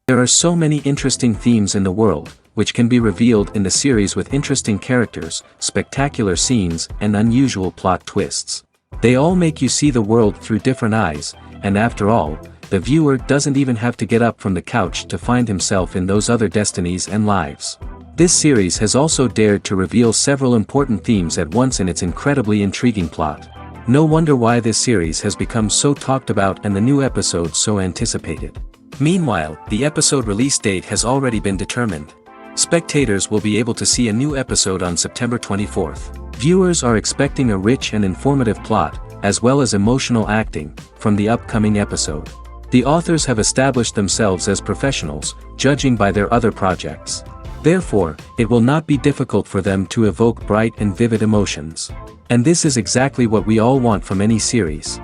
There are so many interesting themes in the world, which can be revealed in the series with interesting characters, spectacular scenes, and unusual plot twists. They all make you see the world through different eyes, and after all, the viewer doesn't even have to get up from the couch to find himself in those other destinies and lives. This series has also dared to reveal several important themes at once in its incredibly intriguing plot. No wonder why this series has become so talked about and the new episodes so anticipated. Meanwhile, the episode release date has already been determined. Spectators will be able to see a new episode on September 24th. Viewers are expecting a rich and informative plot, as well as emotional acting, from the upcoming episode. The authors have established themselves as professionals, judging by their other projects. Therefore, it will not be difficult for them to evoke bright and vivid emotions. And this is exactly what we all want from any series.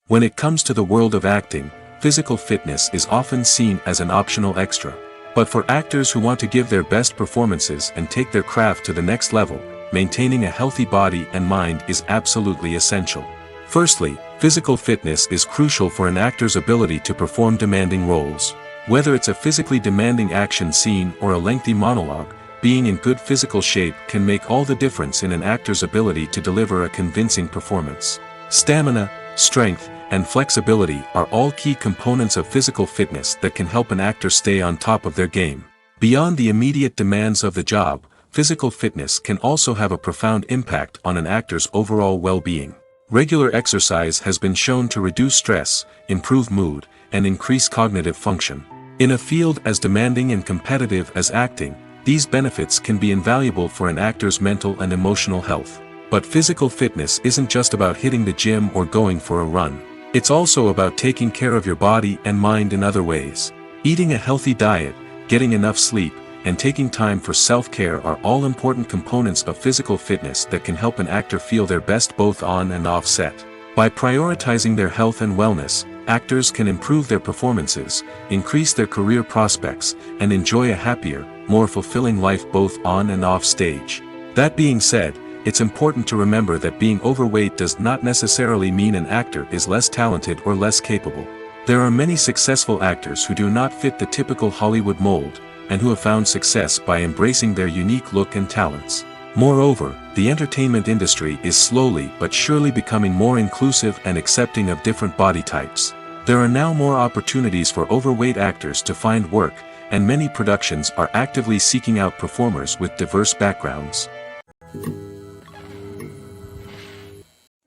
When it comes to the world of acting, physical fitness is often seen as an optional extra. But for actors who want to give their best performances and take their craft to the next level, maintaining a healthy body and mind is absolutely essential. Firstly, physical fitness is crucial for an actor's ability to perform demanding roles. Whether it's a physically demanding action scene or a lengthy monologue, being in good physical shape can make all the difference in an actor's ability to deliver a convincing performance. Stamina, strength, and flexibility are all key components of physical fitness that can help an actor stay on top of their game. Beyond the immediate demands of the job, physical fitness can also have a profound impact on an actor's overall well-being. Regular exercise has been shown to reduce stress, improve mood, and increase cognitive function. In a field as demanding and competitive as acting, these benefits can be invaluable for an actor's mental and emotional health. But physical fitness isn't just about hitting the gym or going for a run. It's also about taking care of your body and mind in other ways. Eating a healthy diet, getting enough sleep, and taking time for self-care are all important components of physical fitness that can help an actor feel their best both on and off set. By prioritizing their health and wellness, actors can improve their performances, increase their career prospects, and enjoy a happier, more fulfilling life both on and off stage. That being said, it's important to remember that being overweight does not necessarily mean an actor is less talented or less capable. There are many successful actors who do not fit the typical Hollywood mold, and who have found success by embracing their unique look and talents. Moreover, the entertainment industry is slowly but surely becoming more inclusive and accepting of different body types. There are now more opportunities for overweight actors to find work, and many productions are actively seeking out performers with diverse backgrounds.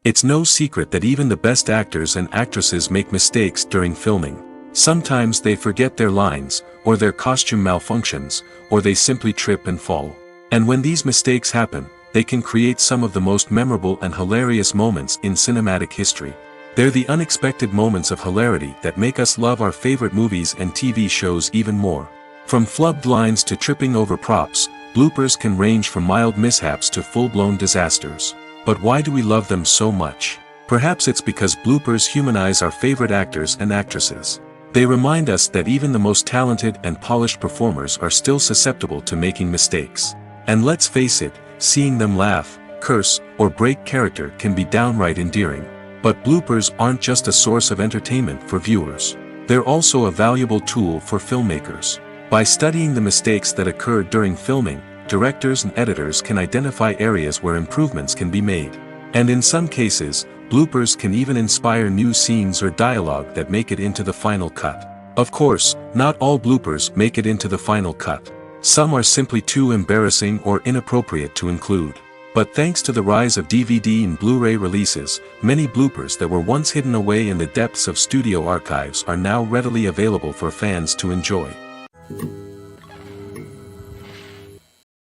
It's no secret that even the best actors and actresses make mistakes during filming. Sometimes they forget their lines, or their costume malfunctions, or they simply trip and fall. And when these mistakes happen, they can create some of the most memorable and hilarious moments in cinematic history. They're the unexpected moments of hilarity that make us love our favorite movies and TV shows even more. From flubbed lines to tripping over props, bloopers can range from mild mishaps to full-blown disasters. But why do we love them so much? Perhaps it's because bloopers humanize our favorite actors and actresses. They remind us that even the most talented and polished performers are still susceptible to making mistakes. And let's face it, seeing them laugh, curse, or break character can be downright endearing. But bloopers aren't just a source of entertainment for viewers. They're also a valuable tool for filmmakers. By studying the mistakes that occurred during filming, directors and editors can identify areas where improvements can be made. And in some cases, bloopers can even inspire new scenes or dialogue that make it into the final cut. Of course, not all bloopers make it into the final cut. Some are simply too embarrassing or inappropriate to include. But thanks to the rise of DVD and Blu-ray releases, many bloopers that were once hidden away in the depths of studio archives are now readily available for fans to enjoy.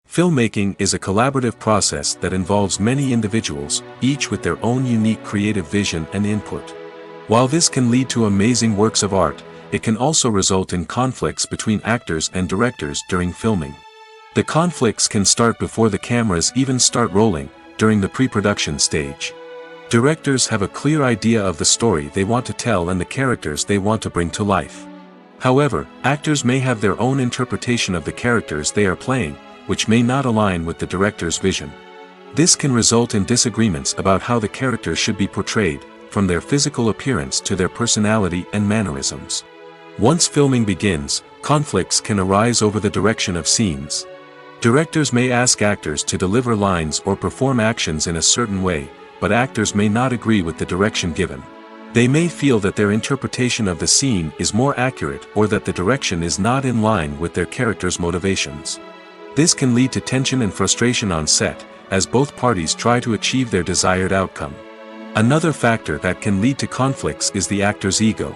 Filmmaking is a collaborative process that involves many individuals, each with their own unique creative vision and input. While this can lead to amazing works of art, it can also result in conflicts between actors and directors during filming. The conflicts can start before the cameras even start rolling, during the pre-production stage. Directors have a clear idea of the story they want to tell and the characters they want to bring to life. However, actors may have their own interpretation of the characters they are playing, which may not align with the director's vision. This can result in disagreements about how the characters should be portrayed, from their physical appearance to their personality and mannerisms. Once filming begins, conflicts can arise over the direction of scenes. Directors may ask actors to deliver lines or perform actions in a certain way, but actors may not agree with the direction given. They may feel that their interpretation of the scene is more accurate or that the direction is not in line with their character's motivations. This can lead to tension and frustration on set, as both parties try to achieve their desired outcome. Another factor that can lead to conflicts is the actor's ego.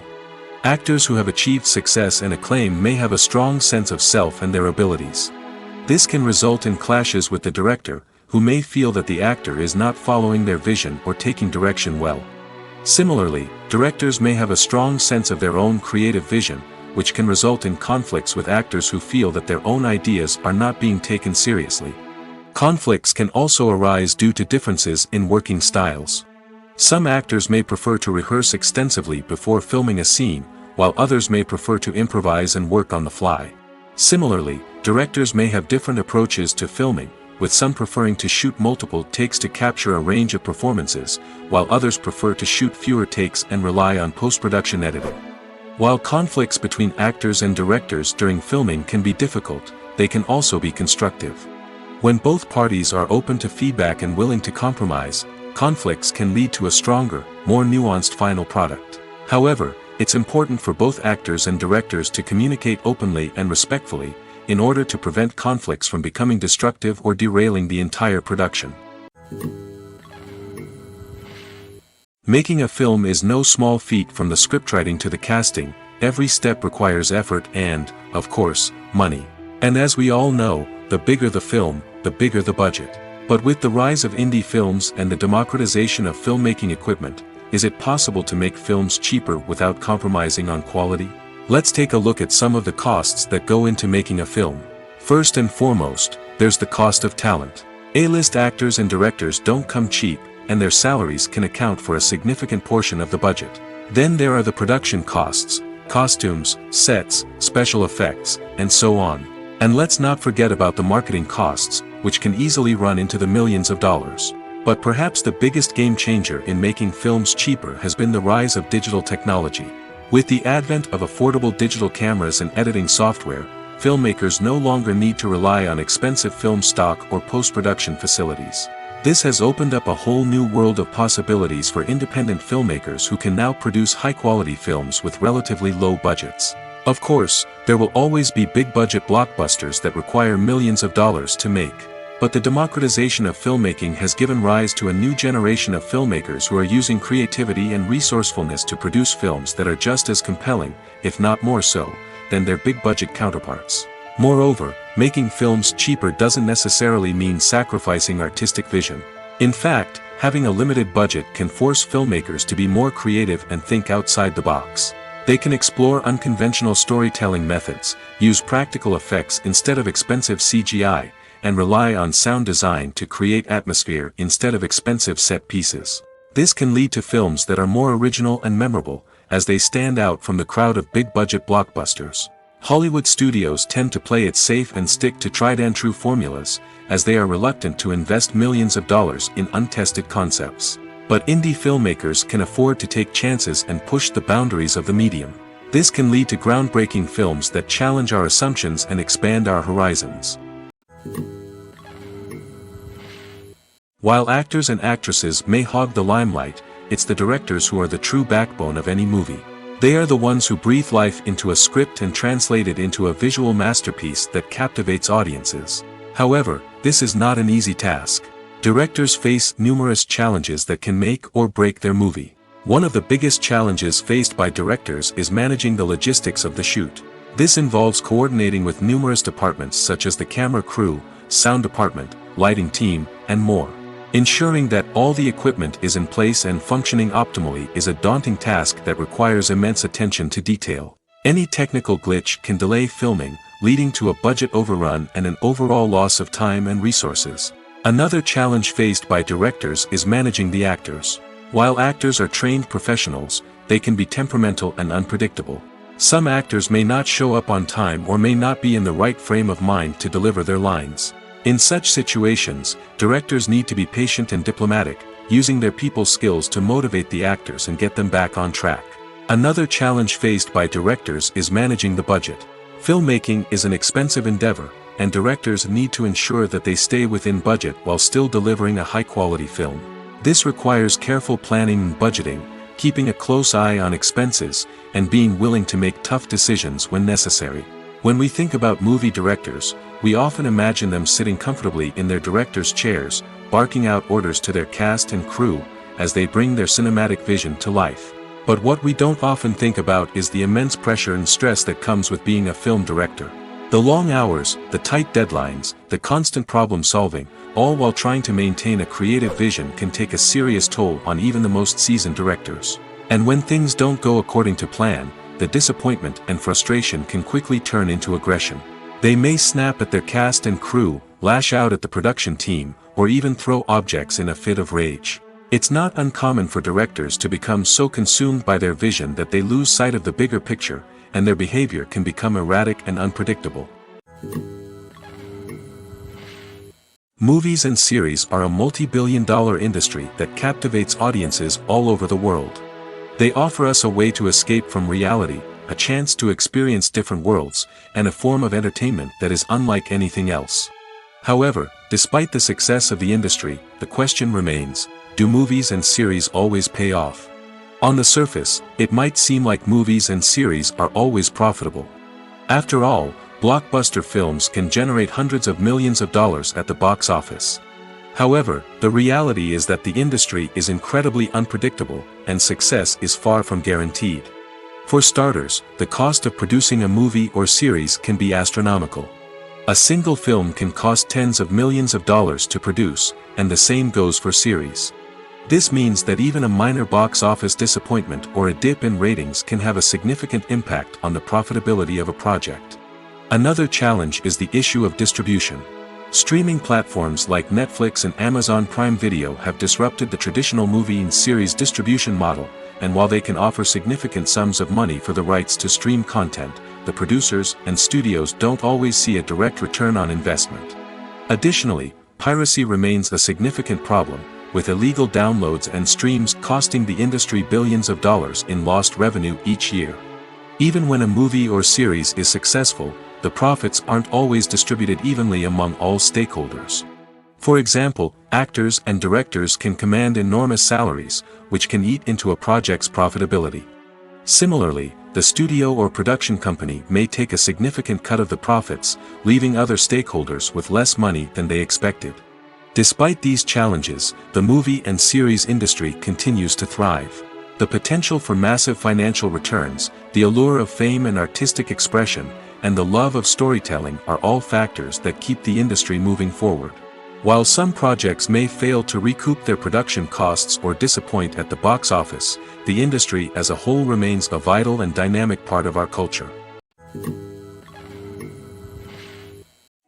Actors who have achieved success and acclaim may have a strong sense of self and their abilities. This can result in clashes with the director, who may feel that the actor is not following their vision or taking direction well. Similarly, directors may have a strong sense of their own creative vision, which can result in conflicts with actors who feel that their own ideas are not being taken seriously. Conflicts can also arise due to differences in working styles. Some actors may prefer to rehearse extensively before filming a scene, while others may prefer to improvise and work on the fly. Similarly, directors may have different approaches to filming, with some preferring to shoot multiple takes to capture a range of performances, while others prefer to shoot fewer takes and rely on post-production editing. While conflicts between actors and directors during filming can be difficult, they can also be constructive. When both parties are open to feedback and willing to compromise, conflicts can lead to a stronger, more nuanced final product. However, it's important for both actors and directors to communicate openly and respectfully, in order to prevent conflicts from becoming destructive or derailing the entire production. Making a film is no small feat. From the scriptwriting to the casting, every step requires effort and, of course, money. And as we all know, the bigger the film, the bigger the budget. But with the rise of indie films and the democratization of filmmaking equipment, is it possible to make films cheaper without compromising on quality? Let's take a look at some of the costs that go into making a film. First and foremost, there's the cost of talent. A-list actors and directors don't come cheap, and their salaries can account for a significant portion of the budget. Then there are the production costs, costumes, sets, special effects, and so on. And let's not forget about the marketing costs, which can easily run into the millions of dollars. But perhaps the biggest game changer in making films cheaper has been the rise of digital technology. With the advent of affordable digital cameras and editing software, filmmakers no longer need to rely on expensive film stock or post-production facilities. This has opened up a whole new world of possibilities for independent filmmakers who can now produce high-quality films with relatively low budgets. Of course, there will always be big-budget blockbusters that require millions of dollars to make. But the democratization of filmmaking has given rise to a new generation of filmmakers who are using creativity and resourcefulness to produce films that are just as compelling, if not more so, than their big-budget counterparts. Moreover, making films cheaper doesn't necessarily mean sacrificing artistic vision. In fact, having a limited budget can force filmmakers to be more creative and think outside the box. They can explore unconventional storytelling methods, use practical effects instead of expensive CGI, and rely on sound design to create atmosphere instead of expensive set pieces. This can lead to films that are more original and memorable, as they stand out from the crowd of big-budget blockbusters. Hollywood studios tend to play it safe and stick to tried-and-true formulas, as they are reluctant to invest millions of dollars in untested concepts. But indie filmmakers can afford to take chances and push the boundaries of the medium. This can lead to groundbreaking films that challenge our assumptions and expand our horizons. While actors and actresses may hog the limelight, it's the directors who are the true backbone of any movie. They are the ones who breathe life into a script and translate it into a visual masterpiece that captivates audiences. However, this is not an easy task. Directors face numerous challenges that can make or break their movie. One of the biggest challenges faced by directors is managing the logistics of the shoot. This involves coordinating with numerous departments such as the camera crew, sound department, lighting team, and more. Ensuring that all the equipment is in place and functioning optimally is a daunting task that requires immense attention to detail. Any technical glitch can delay filming, leading to a budget overrun and an overall loss of time and resources. Another challenge faced by directors is managing the actors. While actors are trained professionals, they can be temperamental and unpredictable. Some actors may not show up on time or may not be in the right frame of mind to deliver their lines. In such situations, directors need to be patient and diplomatic, using their people skills to motivate the actors and get them back on track. Another challenge faced by directors is managing the budget. Filmmaking is an expensive endeavor, and directors need to ensure that they stay within budget while still delivering a high-quality film. This requires careful planning and budgeting, keeping a close eye on expenses, and being willing to make tough decisions when necessary. When we think about movie directors, we often imagine them sitting comfortably in their director's chairs, barking out orders to their cast and crew, as they bring their cinematic vision to life. But what we don't often think about is the immense pressure and stress that comes with being a film director. The long hours, the tight deadlines, the constant problem solving, all while trying to maintain a creative vision can take a serious toll on even the most seasoned directors. And when things don't go according to plan, the disappointment and frustration can quickly turn into aggression. They may snap at their cast and crew, lash out at the production team, or even throw objects in a fit of rage. It's not uncommon for directors to become so consumed by their vision that they lose sight of the bigger picture, and their behavior can become erratic and unpredictable. Movies and series are a multi-billion-dollar industry that captivates audiences all over the world. They offer us a way to escape from reality, a chance to experience different worlds, and a form of entertainment that is unlike anything else. However, despite the success of the industry, the question remains, do movies and series always pay off? On the surface, it might seem like movies and series are always profitable. After all, blockbuster films can generate hundreds of millions of dollars at the box office. However, the reality is that the industry is incredibly unpredictable, and success is far from guaranteed. For starters, the cost of producing a movie or series can be astronomical. A single film can cost tens of millions of dollars to produce, and the same goes for series. This means that even a minor box office disappointment or a dip in ratings can have a significant impact on the profitability of a project. Another challenge is the issue of distribution. Streaming platforms like Netflix and Amazon Prime Video have disrupted the traditional movie and series distribution model, and while they can offer significant sums of money for the rights to stream content, the producers and studios don't always see a direct return on investment. Additionally, piracy remains a significant problem, with illegal downloads and streams costing the industry billions of dollars in lost revenue each year. Even when a movie or series is successful, the profits aren't always distributed evenly among all stakeholders. For example, actors and directors can command enormous salaries, which can eat into a project's profitability. Similarly, the studio or production company may take a significant cut of the profits, leaving other stakeholders with less money than they expected. Despite these challenges, the movie and series industry continues to thrive. The potential for massive financial returns, the allure of fame and artistic expression, and the love of storytelling are all factors that keep the industry moving forward. While some projects may fail to recoup their production costs or disappoint at the box office, the industry as a whole remains a vital and dynamic part of our culture.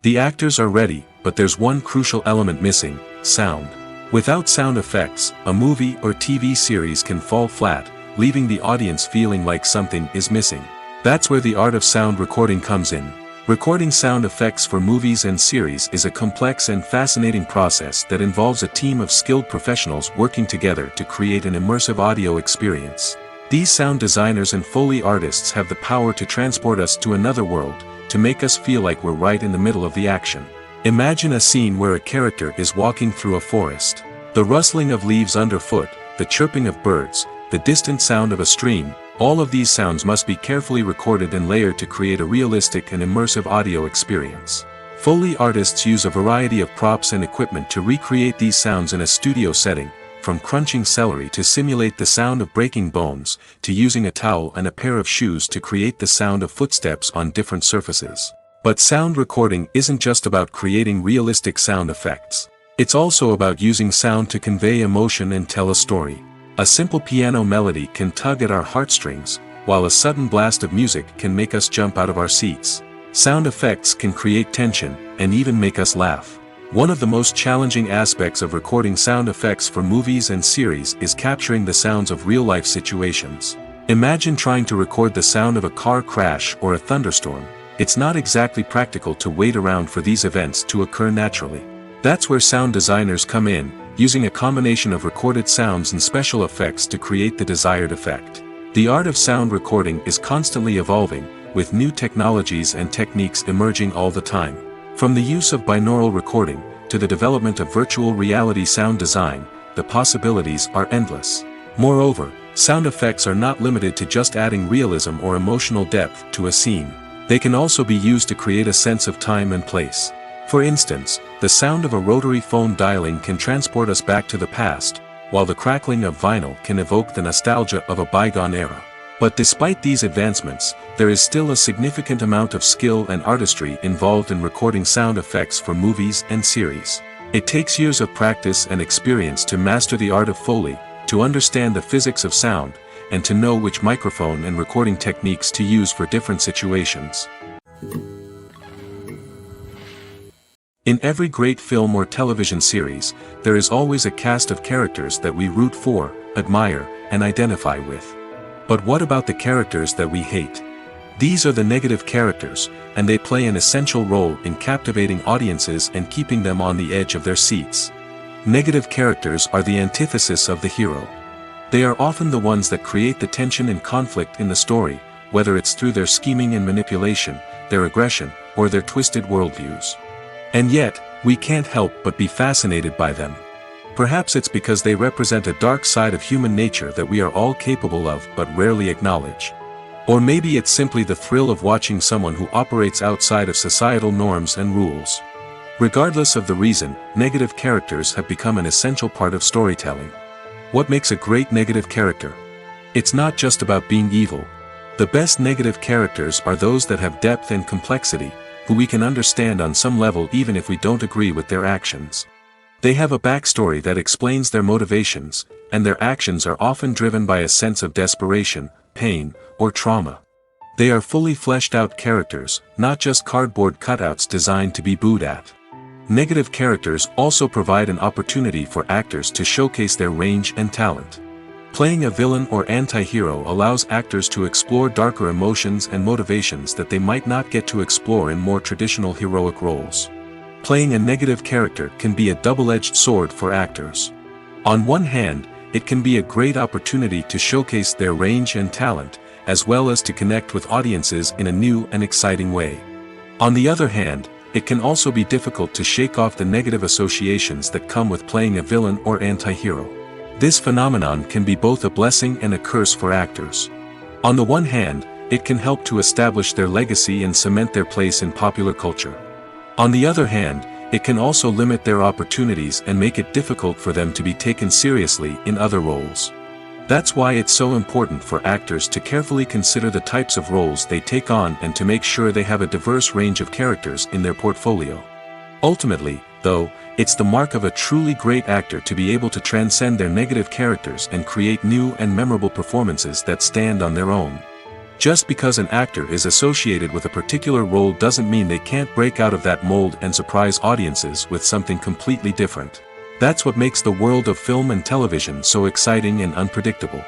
The actors are ready, but there's one crucial element missing: sound. Without sound effects, a movie or TV series can fall flat, leaving the audience feeling like something is missing. That's where the art of sound recording comes in. Recording sound effects for movies and series is a complex and fascinating process that involves a team of skilled professionals working together to create an immersive audio experience. These sound designers and Foley artists have the power to transport us to another world, to make us feel like we're right in the middle of the action. Imagine a scene where a character is walking through a forest. The rustling of leaves underfoot, the chirping of birds, the distant sound of a stream. All of these sounds must be carefully recorded and layered to create a realistic and immersive audio experience. Foley artists use a variety of props and equipment to recreate these sounds in a studio setting, from crunching celery to simulate the sound of breaking bones, to using a towel and a pair of shoes to create the sound of footsteps on different surfaces. But sound recording isn't just about creating realistic sound effects. It's also about using sound to convey emotion and tell a story. A simple piano melody can tug at our heartstrings, while a sudden blast of music can make us jump out of our seats. Sound effects can create tension, and even make us laugh. One of the most challenging aspects of recording sound effects for movies and series is capturing the sounds of real-life situations. Imagine trying to record the sound of a car crash or a thunderstorm. It's not exactly practical to wait around for these events to occur naturally. That's where sound designers come in, using a combination of recorded sounds and special effects to create the desired effect. The art of sound recording is constantly evolving, with new technologies and techniques emerging all the time. From the use of binaural recording, to the development of virtual reality sound design, the possibilities are endless. Moreover, sound effects are not limited to just adding realism or emotional depth to a scene. They can also be used to create a sense of time and place. For instance, the sound of a rotary phone dialing can transport us back to the past, while the crackling of vinyl can evoke the nostalgia of a bygone era. But despite these advancements, there is still a significant amount of skill and artistry involved in recording sound effects for movies and series. It takes years of practice and experience to master the art of Foley, to understand the physics of sound, and to know which microphone and recording techniques to use for different situations. In every great film or television series, there is always a cast of characters that we root for, admire, and identify with. But what about the characters that we hate? These are the negative characters, and they play an essential role in captivating audiences and keeping them on the edge of their seats. Negative characters are the antithesis of the hero. They are often the ones that create the tension and conflict in the story, whether it's through their scheming and manipulation, their aggression, or their twisted worldviews. And yet, we can't help but be fascinated by them. Perhaps it's because they represent a dark side of human nature that we are all capable of but rarely acknowledge. Or maybe it's simply the thrill of watching someone who operates outside of societal norms and rules. Regardless of the reason, negative characters have become an essential part of storytelling. What makes a great negative character? It's not just about being evil. The best negative characters are those that have depth and complexity, who we can understand on some level even if we don't agree with their actions. They have a backstory that explains their motivations, and their actions are often driven by a sense of desperation, pain, or trauma. They are fully fleshed out characters, not just cardboard cutouts designed to be booed at. Negative characters also provide an opportunity for actors to showcase their range and talent. Playing a villain or anti-hero allows actors to explore darker emotions and motivations that they might not get to explore in more traditional heroic roles. Playing a negative character can be a double-edged sword for actors. On one hand, it can be a great opportunity to showcase their range and talent, as well as to connect with audiences in a new and exciting way. On the other hand, it can also be difficult to shake off the negative associations that come with playing a villain or anti-hero. This phenomenon can be both a blessing and a curse for actors. On the one hand, it can help to establish their legacy and cement their place in popular culture. On the other hand, it can also limit their opportunities and make it difficult for them to be taken seriously in other roles. That's why it's so important for actors to carefully consider the types of roles they take on and to make sure they have a diverse range of characters in their portfolio. Ultimately, though, it's the mark of a truly great actor to be able to transcend their negative characters and create new and memorable performances that stand on their own. Just because an actor is associated with a particular role doesn't mean they can't break out of that mold and surprise audiences with something completely different. That's what makes the world of film and television so exciting and unpredictable.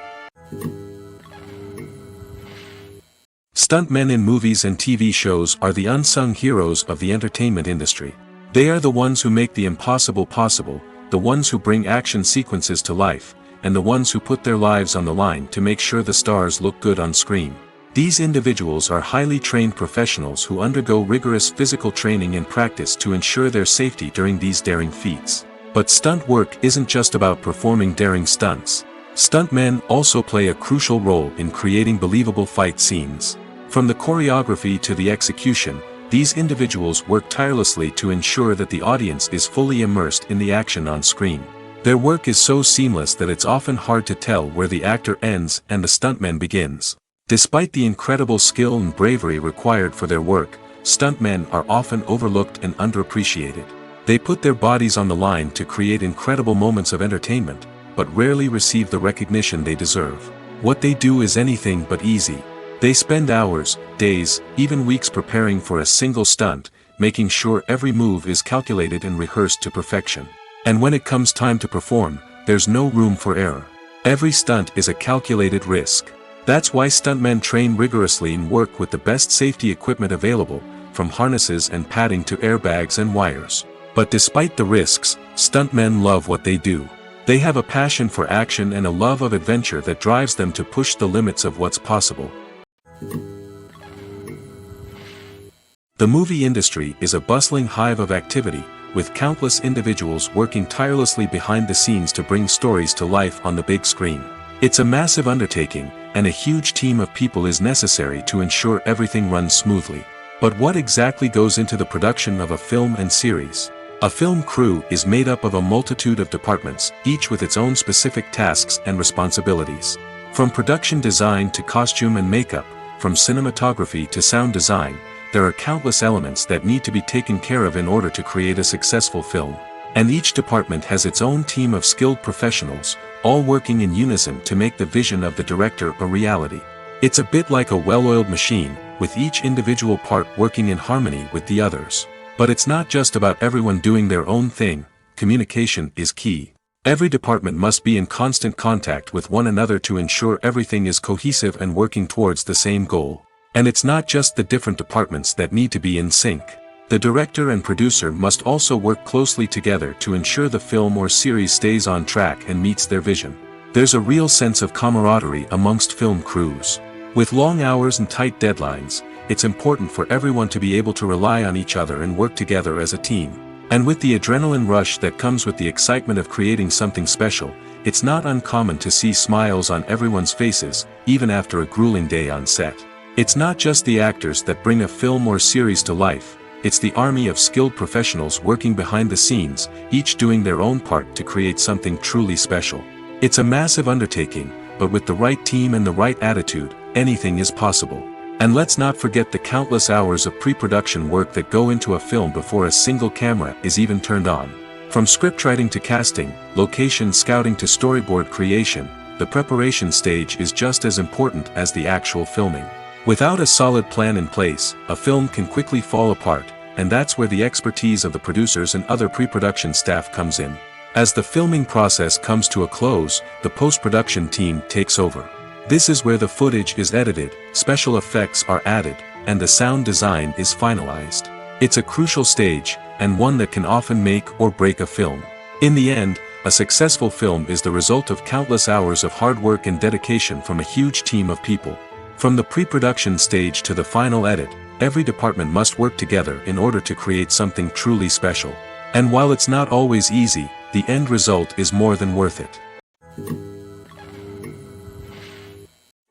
Stuntmen in movies and TV shows are the unsung heroes of the entertainment industry. They are the ones who make the impossible possible, the ones who bring action sequences to life, and the ones who put their lives on the line to make sure the stars look good on screen. These individuals are highly trained professionals who undergo rigorous physical training and practice to ensure their safety during these daring feats. But stunt work isn't just about performing daring stunts. Stuntmen also play a crucial role in creating believable fight scenes. From the choreography to the execution, these individuals work tirelessly to ensure that the audience is fully immersed in the action on screen. Their work is so seamless that it's often hard to tell where the actor ends and the stuntman begins. Despite the incredible skill and bravery required for their work, stuntmen are often overlooked and underappreciated. They put their bodies on the line to create incredible moments of entertainment, but rarely receive the recognition they deserve. What they do is anything but easy. They spend hours, days, even weeks preparing for a single stunt, making sure every move is calculated and rehearsed to perfection. And when it comes time to perform, there's no room for error. Every stunt is a calculated risk. That's why stuntmen train rigorously and work with the best safety equipment available, from harnesses and padding to airbags and wires. But despite the risks, stuntmen love what they do. They have a passion for action and a love of adventure that drives them to push the limits of what's possible. The movie industry is a bustling hive of activity, with countless individuals working tirelessly behind the scenes to bring stories to life on the big screen. It's a massive undertaking, and a huge team of people is necessary to ensure everything runs smoothly. But what exactly goes into the production of a film and series? A film crew is made up of a multitude of departments, each with its own specific tasks and responsibilities. From production design to costume and makeup, from cinematography to sound design, there are countless elements that need to be taken care of in order to create a successful film. And each department has its own team of skilled professionals, all working in unison to make the vision of the director a reality. It's a bit like a well-oiled machine, with each individual part working in harmony with the others. But it's not just about everyone doing their own thing. Communication is key. Every department must be in constant contact with one another to ensure everything is cohesive and working towards the same goal. And it's not just the different departments that need to be in sync. The director and producer must also work closely together to ensure the film or series stays on track and meets their vision. There's a real sense of camaraderie amongst film crews. With long hours and tight deadlines, it's important for everyone to be able to rely on each other and work together as a team. And with the adrenaline rush that comes with the excitement of creating something special, it's not uncommon to see smiles on everyone's faces, even after a grueling day on set. It's not just the actors that bring a film or series to life, it's the army of skilled professionals working behind the scenes, each doing their own part to create something truly special. It's a massive undertaking, but with the right team and the right attitude, anything is possible. And let's not forget the countless hours of pre-production work that go into a film before a single camera is even turned on. From scriptwriting to casting, location scouting to storyboard creation, the preparation stage is just as important as the actual filming. Without a solid plan in place, a film can quickly fall apart, and that's where the expertise of the producers and other pre-production staff comes in. As the filming process comes to a close, the post-production team takes over. This is where the footage is edited, special effects are added, and the sound design is finalized. It's a crucial stage, and one that can often make or break a film. In the end, a successful film is the result of countless hours of hard work and dedication from a huge team of people. From the pre-production stage to the final edit, every department must work together in order to create something truly special. And while it's not always easy, the end result is more than worth it.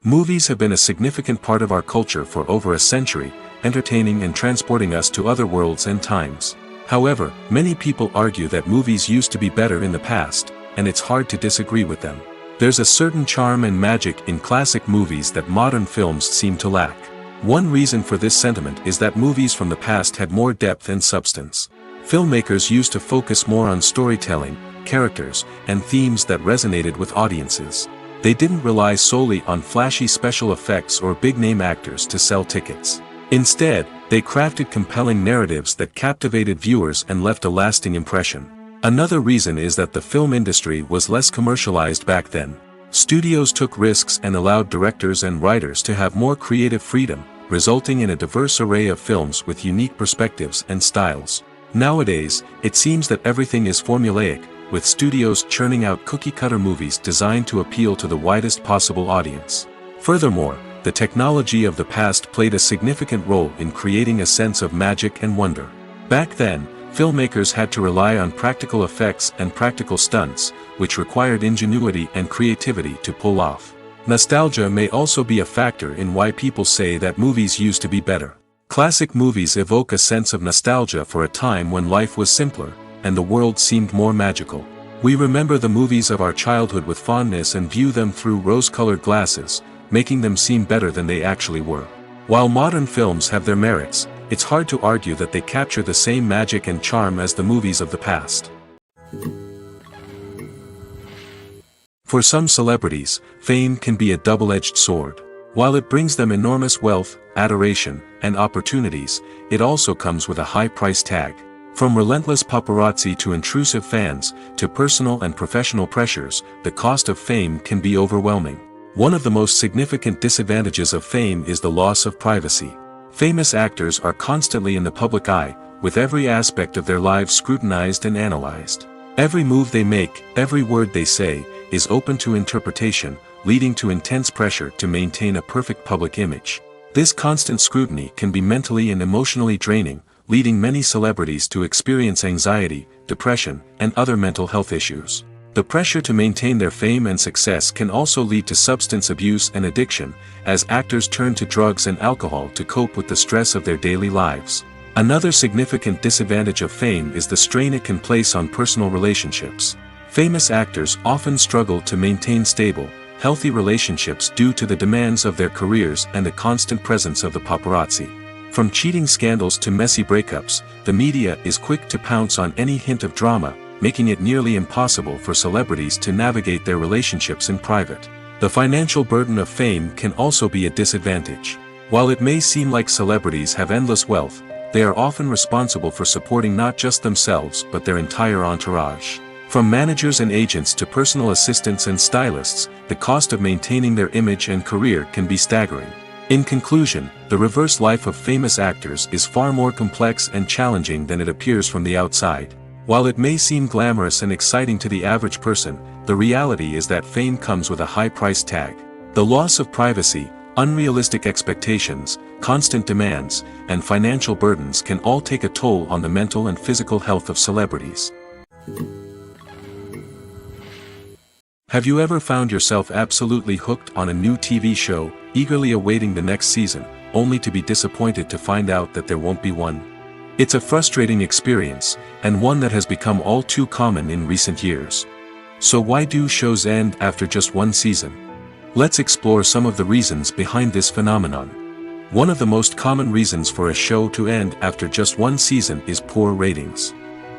Movies have been a significant part of our culture for over a century, entertaining and transporting us to other worlds and times. However, many people argue that movies used to be better in the past, and it's hard to disagree with them. There's a certain charm and magic in classic movies that modern films seem to lack. One reason for this sentiment is that movies from the past had more depth and substance. Filmmakers used to focus more on storytelling, characters, and themes that resonated with audiences. They didn't rely solely on flashy special effects or big-name actors to sell tickets. Instead, they crafted compelling narratives that captivated viewers and left a lasting impression. Another reason is that the film industry was less commercialized back then. Studios took risks and allowed directors and writers to have more creative freedom, resulting in a diverse array of films with unique perspectives and styles. Nowadays, it seems that everything is formulaic, with studios churning out cookie-cutter movies designed to appeal to the widest possible audience. Furthermore, the technology of the past played a significant role in creating a sense of magic and wonder. Back then, filmmakers had to rely on practical effects and practical stunts, which required ingenuity and creativity to pull off. Nostalgia may also be a factor in why people say that movies used to be better. Classic movies evoke a sense of nostalgia for a time when life was simpler, and the world seemed more magical. We remember the movies of our childhood with fondness and view them through rose-colored glasses, making them seem better than they actually were. While modern films have their merits, it's hard to argue that they capture the same magic and charm as the movies of the past. For some celebrities, fame can be a double-edged sword. While it brings them enormous wealth, adoration, and opportunities, it also comes with a high price tag. From relentless paparazzi to intrusive fans, to personal and professional pressures, the cost of fame can be overwhelming. One of the most significant disadvantages of fame is the loss of privacy. Famous actors are constantly in the public eye, with every aspect of their lives scrutinized and analyzed. Every move they make, every word they say, is open to interpretation, leading to intense pressure to maintain a perfect public image. This constant scrutiny can be mentally and emotionally draining, leading many celebrities to experience anxiety, depression, and other mental health issues. The pressure to maintain their fame and success can also lead to substance abuse and addiction, as actors turn to drugs and alcohol to cope with the stress of their daily lives. Another significant disadvantage of fame is the strain it can place on personal relationships. Famous actors often struggle to maintain stable, healthy relationships due to the demands of their careers and the constant presence of the paparazzi. From cheating scandals to messy breakups, the media is quick to pounce on any hint of drama, making it nearly impossible for celebrities to navigate their relationships in private. The financial burden of fame can also be a disadvantage. While it may seem like celebrities have endless wealth, they are often responsible for supporting not just themselves but their entire entourage. From managers and agents to personal assistants and stylists, the cost of maintaining their image and career can be staggering. In conclusion, the reverse life of famous actors is far more complex and challenging than it appears from the outside. While it may seem glamorous and exciting to the average person, the reality is that fame comes with a high price tag. The loss of privacy, unrealistic expectations, constant demands, and financial burdens can all take a toll on the mental and physical health of celebrities. Have you ever found yourself absolutely hooked on a new TV show, eagerly awaiting the next season, only to be disappointed to find out that there won't be one? It's a frustrating experience, and one that has become all too common in recent years. So why do shows end after just one season? Let's explore some of the reasons behind this phenomenon. One of the most common reasons for a show to end after just one season is poor ratings.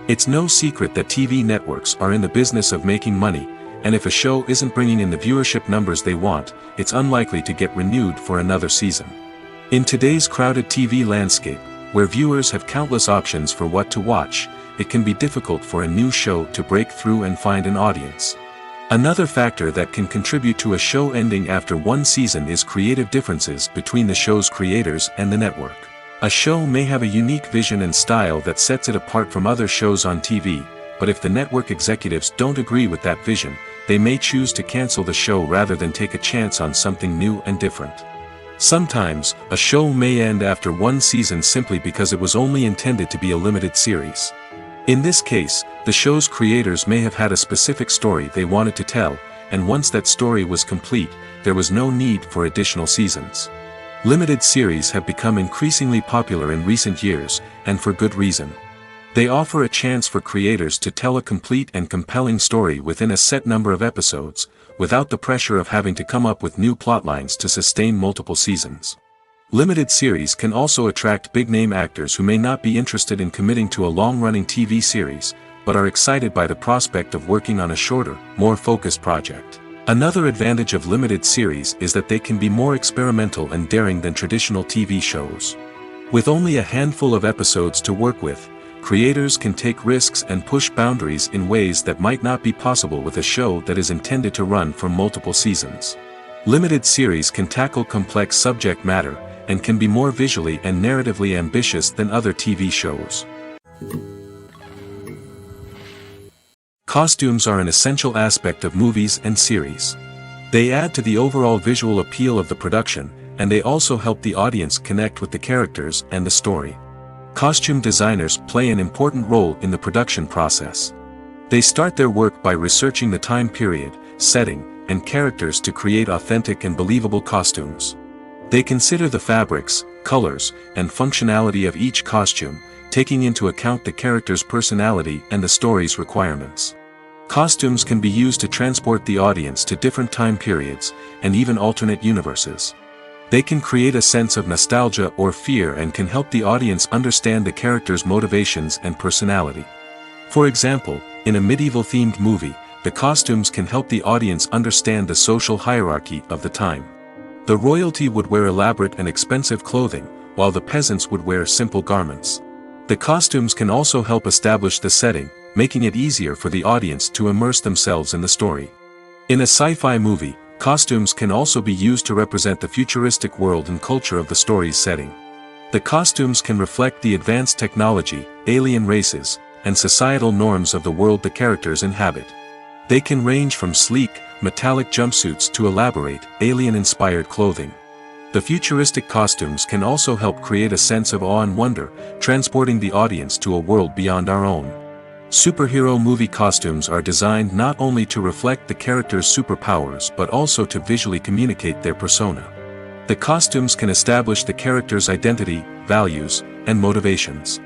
It's no secret that TV networks are in the business of making money, and if a show isn't bringing in the viewership numbers they want, it's unlikely to get renewed for another season. In today's crowded TV landscape, where viewers have countless options for what to watch, it can be difficult for a new show to break through and find an audience. Another factor that can contribute to a show ending after one season is creative differences between the show's creators and the network. A show may have a unique vision and style that sets it apart from other shows on TV, but if the network executives don't agree with that vision, they may choose to cancel the show rather than take a chance on something new and different. Sometimes, a show may end after one season simply because it was only intended to be a limited series. In this case, the show's creators may have had a specific story they wanted to tell, and once that story was complete, there was no need for additional seasons. Limited series have become increasingly popular in recent years, and for good reason. They offer a chance for creators to tell a complete and compelling story within a set number of episodes, without the pressure of having to come up with new plotlines to sustain multiple seasons. Limited series can also attract big-name actors who may not be interested in committing to a long-running TV series, but are excited by the prospect of working on a shorter, more focused project. Another advantage of limited series is that they can be more experimental and daring than traditional TV shows. With only a handful of episodes to work with, creators can take risks and push boundaries in ways that might not be possible with a show that is intended to run for multiple seasons. Limited series can tackle complex subject matter, and can be more visually and narratively ambitious than other TV shows. Costumes are an essential aspect of movies and series. They add to the overall visual appeal of the production, and they also help the audience connect with the characters and the story. Costume designers play an important role in the production process. They start their work by researching the time period, setting, and characters to create authentic and believable costumes. They consider the fabrics, colors, and functionality of each costume, taking into account the character's personality and the story's requirements. Costumes can be used to transport the audience to different time periods, and even alternate universes. They can create a sense of nostalgia or fear and can help the audience understand the character's motivations and personality. For example, in a medieval-themed movie, the costumes can help the audience understand the social hierarchy of the time. The royalty would wear elaborate and expensive clothing, while the peasants would wear simple garments. The costumes can also help establish the setting, making it easier for the audience to immerse themselves in the story. In a sci-fi movie, costumes can also be used to represent the futuristic world and culture of the story's setting. The costumes can reflect the advanced technology, alien races, and societal norms of the world the characters inhabit. They can range from sleek, metallic jumpsuits to elaborate, alien-inspired clothing. The futuristic costumes can also help create a sense of awe and wonder, transporting the audience to a world beyond our own. Superhero movie costumes are designed not only to reflect the character's superpowers but also to visually communicate their persona. The costumes can establish the character's identity, values, and motivations.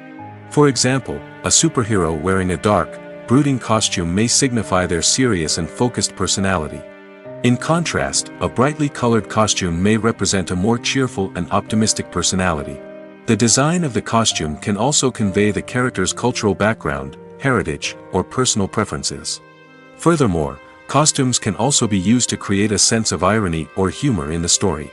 For example, a superhero wearing a dark, brooding costume may signify their serious and focused personality. In contrast, a brightly colored costume may represent a more cheerful and optimistic personality. The design of the costume can also convey the character's cultural background, heritage, or personal preferences. Furthermore, costumes can also be used to create a sense of irony or humor in the story.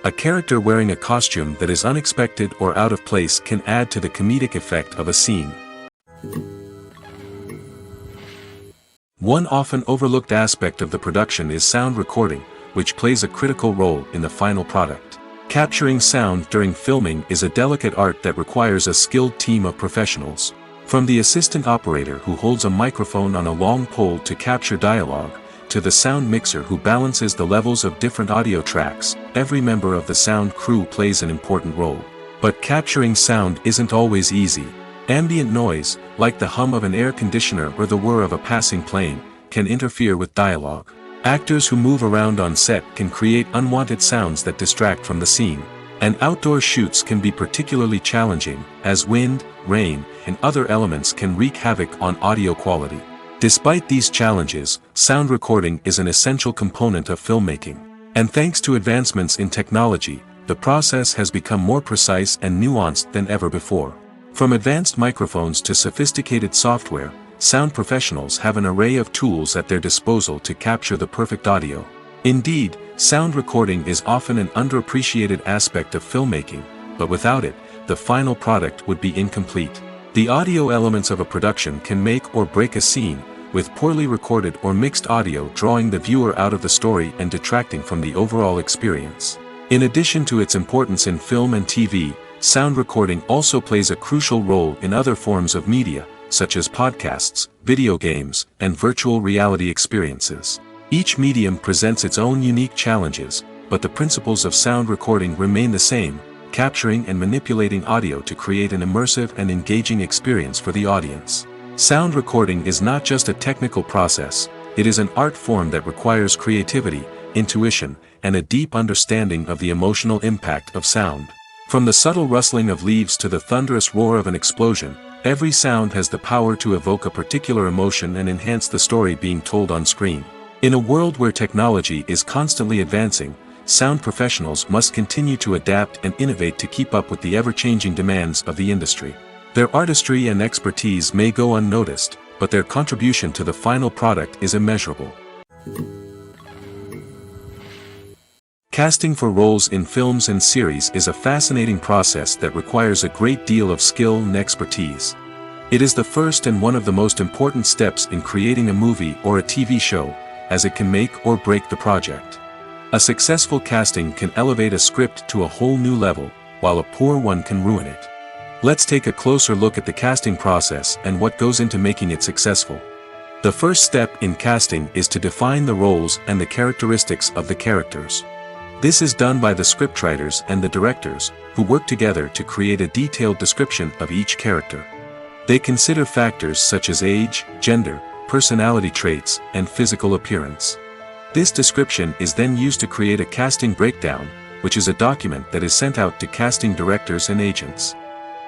A character wearing a costume that is unexpected or out of place can add to the comedic effect of a scene. One often overlooked aspect of the production is sound recording, which plays a critical role in the final product. Capturing sound during filming is a delicate art that requires a skilled team of professionals. From the assistant operator who holds a microphone on a long pole to capture dialogue, to the sound mixer who balances the levels of different audio tracks, every member of the sound crew plays an important role. But capturing sound isn't always easy. Ambient noise, like the hum of an air conditioner or the whir of a passing plane, can interfere with dialogue. Actors who move around on set can create unwanted sounds that distract from the scene. And outdoor shoots can be particularly challenging, as wind, rain, and other elements can wreak havoc on audio quality. Despite these challenges, sound recording is an essential component of filmmaking. And thanks to advancements in technology, the process has become more precise and nuanced than ever before. From advanced microphones to sophisticated software, sound professionals have an array of tools at their disposal to capture the perfect audio. Indeed, sound recording is often an underappreciated aspect of filmmaking, but without it, the final product would be incomplete. The audio elements of a production can make or break a scene, with poorly recorded or mixed audio drawing the viewer out of the story and detracting from the overall experience. In addition to its importance in film and TV, sound recording also plays a crucial role in other forms of media, such as podcasts, video games, and virtual reality experiences. Each medium presents its own unique challenges, but the principles of sound recording remain the same, capturing and manipulating audio to create an immersive and engaging experience for the audience. Sound recording is not just a technical process, it is an art form that requires creativity, intuition, and a deep understanding of the emotional impact of sound. From the subtle rustling of leaves to the thunderous roar of an explosion, every sound has the power to evoke a particular emotion and enhance the story being told on screen. In a world where technology is constantly advancing, sound professionals must continue to adapt and innovate to keep up with the ever-changing demands of the industry. Their artistry and expertise may go unnoticed, but their contribution to the final product is immeasurable. Casting for roles in films and series is a fascinating process that requires a great deal of skill and expertise. It is the first and one of the most important steps in creating a movie or a TV show, as it can make or break the project. A successful casting can elevate a script to a whole new level, while a poor one can ruin it. Let's take a closer look at the casting process and what goes into making it successful. The first step in casting is to define the roles and the characteristics of the characters. This is done by the scriptwriters and the directors, who work together to create a detailed description of each character. They consider factors such as age, gender, personality traits, and physical appearance. This description is then used to create a casting breakdown, which is a document that is sent out to casting directors and agents.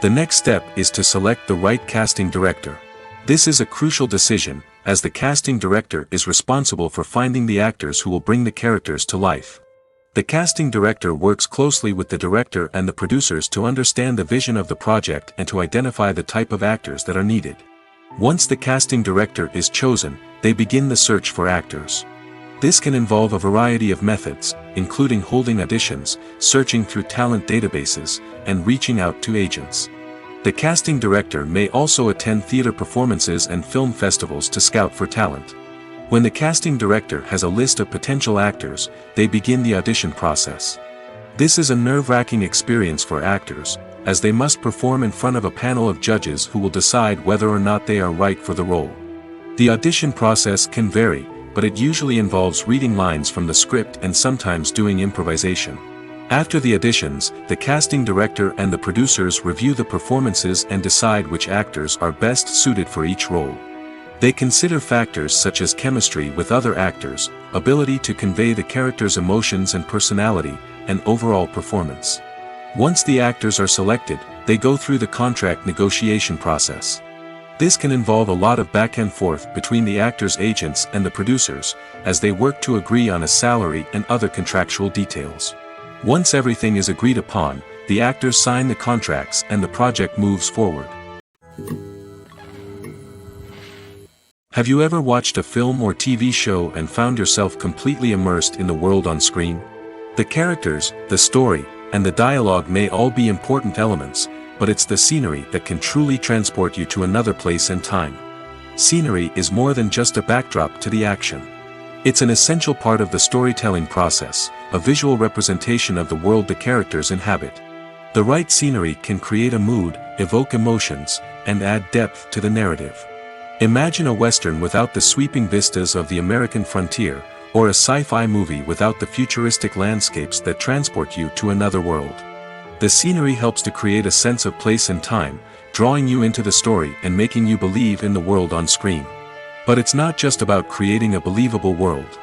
The next step is to select the right casting director. This is a crucial decision, as the casting director is responsible for finding the actors who will bring the characters to life. The casting director works closely with the director and the producers to understand the vision of the project and to identify the type of actors that are needed. Once the casting director is chosen, they begin the search for actors. This can involve a variety of methods, including holding auditions, searching through talent databases, and reaching out to agents. The casting director may also attend theater performances and film festivals to scout for talent. When the casting director has a list of potential actors, they begin the audition process. This is a nerve-wracking experience for actors, as they must perform in front of a panel of judges who will decide whether or not they are right for the role. The audition process can vary, but it usually involves reading lines from the script and sometimes doing improvisation. After the auditions, the casting director and the producers review the performances and decide which actors are best suited for each role. They consider factors such as chemistry with other actors, ability to convey the character's emotions and personality, and overall performance. Once the actors are selected, they go through the contract negotiation process. This can involve a lot of back and forth between the actors' agents and the producers, as they work to agree on a salary and other contractual details. Once everything is agreed upon, the actors sign the contracts and the project moves forward. Have you ever watched a film or TV show and found yourself completely immersed in the world on screen? The characters, the story, and the dialogue may all be important elements, but it's the scenery that can truly transport you to another place and time. Scenery is more than just a backdrop to the action. It's an essential part of the storytelling process, a visual representation of the world the characters inhabit. The right scenery can create a mood, evoke emotions, and add depth to the narrative. Imagine a Western without the sweeping vistas of the American frontier, or a sci-fi movie without the futuristic landscapes that transport you to another world. The scenery helps to create a sense of place and time, drawing you into the story and making you believe in the world on screen. But it's not just about creating a believable world.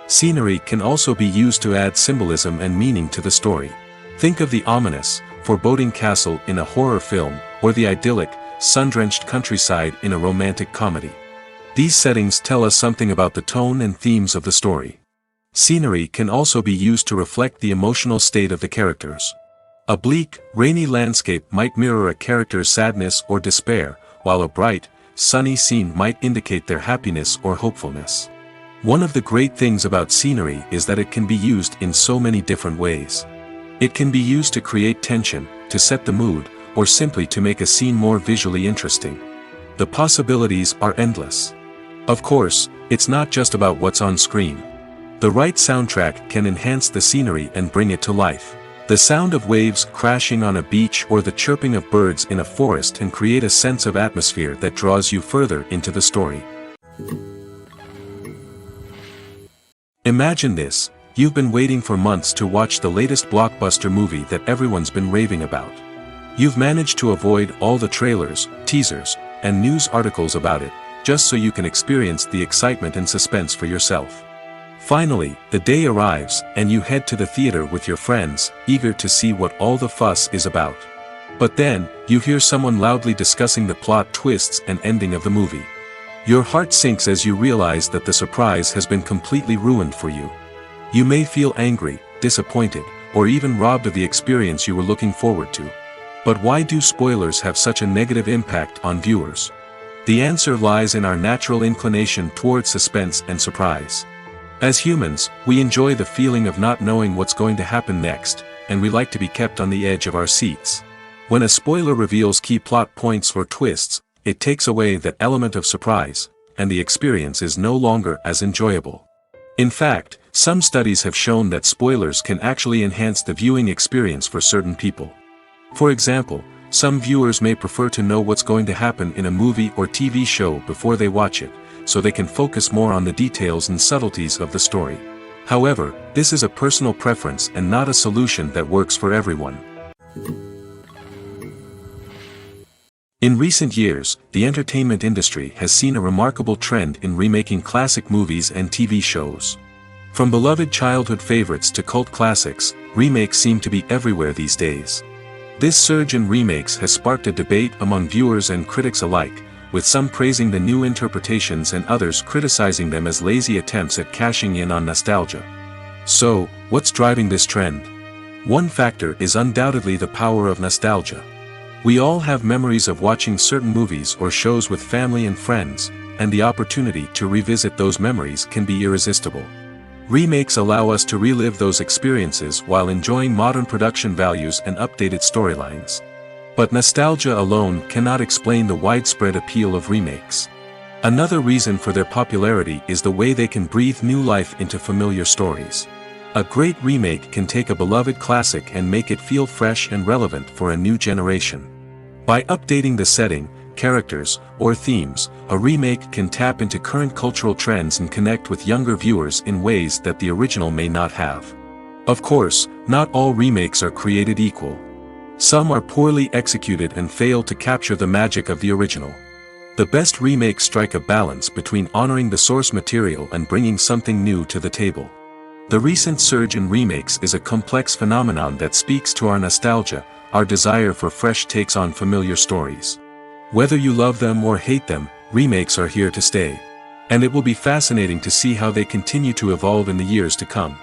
Scenery can also be used to add symbolism and meaning to the story. Think of the ominous, foreboding castle in a horror film, or the idyllic, sun-drenched countryside in a romantic comedy. These settings tell us something about the tone and themes of the story. Scenery can also be used to reflect the emotional state of the characters. A bleak, rainy landscape might mirror a character's sadness or despair, while a bright, sunny scene might indicate their happiness or hopefulness. One of the great things about scenery is that it can be used in so many different ways. It can be used to create tension, to set the mood, or simply to make a scene more visually interesting. The possibilities are endless. Of course, it's not just about what's on screen. The right soundtrack can enhance the scenery and bring it to life. The sound of waves crashing on a beach or the chirping of birds in a forest can create a sense of atmosphere that draws you further into the story. Imagine this: you've been waiting for months to watch the latest blockbuster movie that everyone's been raving about. You've managed to avoid all the trailers, teasers, and news articles about it, just so you can experience the excitement and suspense for yourself. Finally, the day arrives, and you head to the theater with your friends, eager to see what all the fuss is about. But then, you hear someone loudly discussing the plot twists and ending of the movie. Your heart sinks as you realize that the surprise has been completely ruined for you. You may feel angry, disappointed, or even robbed of the experience you were looking forward to. But why do spoilers have such a negative impact on viewers? The answer lies in our natural inclination towards suspense and surprise. As humans, we enjoy the feeling of not knowing what's going to happen next, and we like to be kept on the edge of our seats. When a spoiler reveals key plot points or twists, it takes away that element of surprise, and the experience is no longer as enjoyable. In fact, some studies have shown that spoilers can actually enhance the viewing experience for certain people. For example, some viewers may prefer to know what's going to happen in a movie or TV show before they watch it, so they can focus more on the details and subtleties of the story. However, this is a personal preference and not a solution that works for everyone. In recent years, the entertainment industry has seen a remarkable trend in remaking classic movies and TV shows. From beloved childhood favorites to cult classics, remakes seem to be everywhere these days. This surge in remakes has sparked a debate among viewers and critics alike, with some praising the new interpretations and others criticizing them as lazy attempts at cashing in on nostalgia. So, what's driving this trend? One factor is undoubtedly the power of nostalgia. We all have memories of watching certain movies or shows with family and friends, and the opportunity to revisit those memories can be irresistible. Remakes allow us to relive those experiences while enjoying modern production values and updated storylines. But nostalgia alone cannot explain the widespread appeal of remakes. Another reason for their popularity is the way they can breathe new life into familiar stories. A great remake can take a beloved classic and make it feel fresh and relevant for a new generation. By updating the setting, characters, or themes, a remake can tap into current cultural trends and connect with younger viewers in ways that the original may not have. Of course, not all remakes are created equal. Some are poorly executed and fail to capture the magic of the original. The best remakes strike a balance between honoring the source material and bringing something new to the table. The recent surge in remakes is a complex phenomenon that speaks to our nostalgia, our desire for fresh takes on familiar stories. Whether you love them or hate them, remakes are here to stay. And it will be fascinating to see how they continue to evolve in the years to come.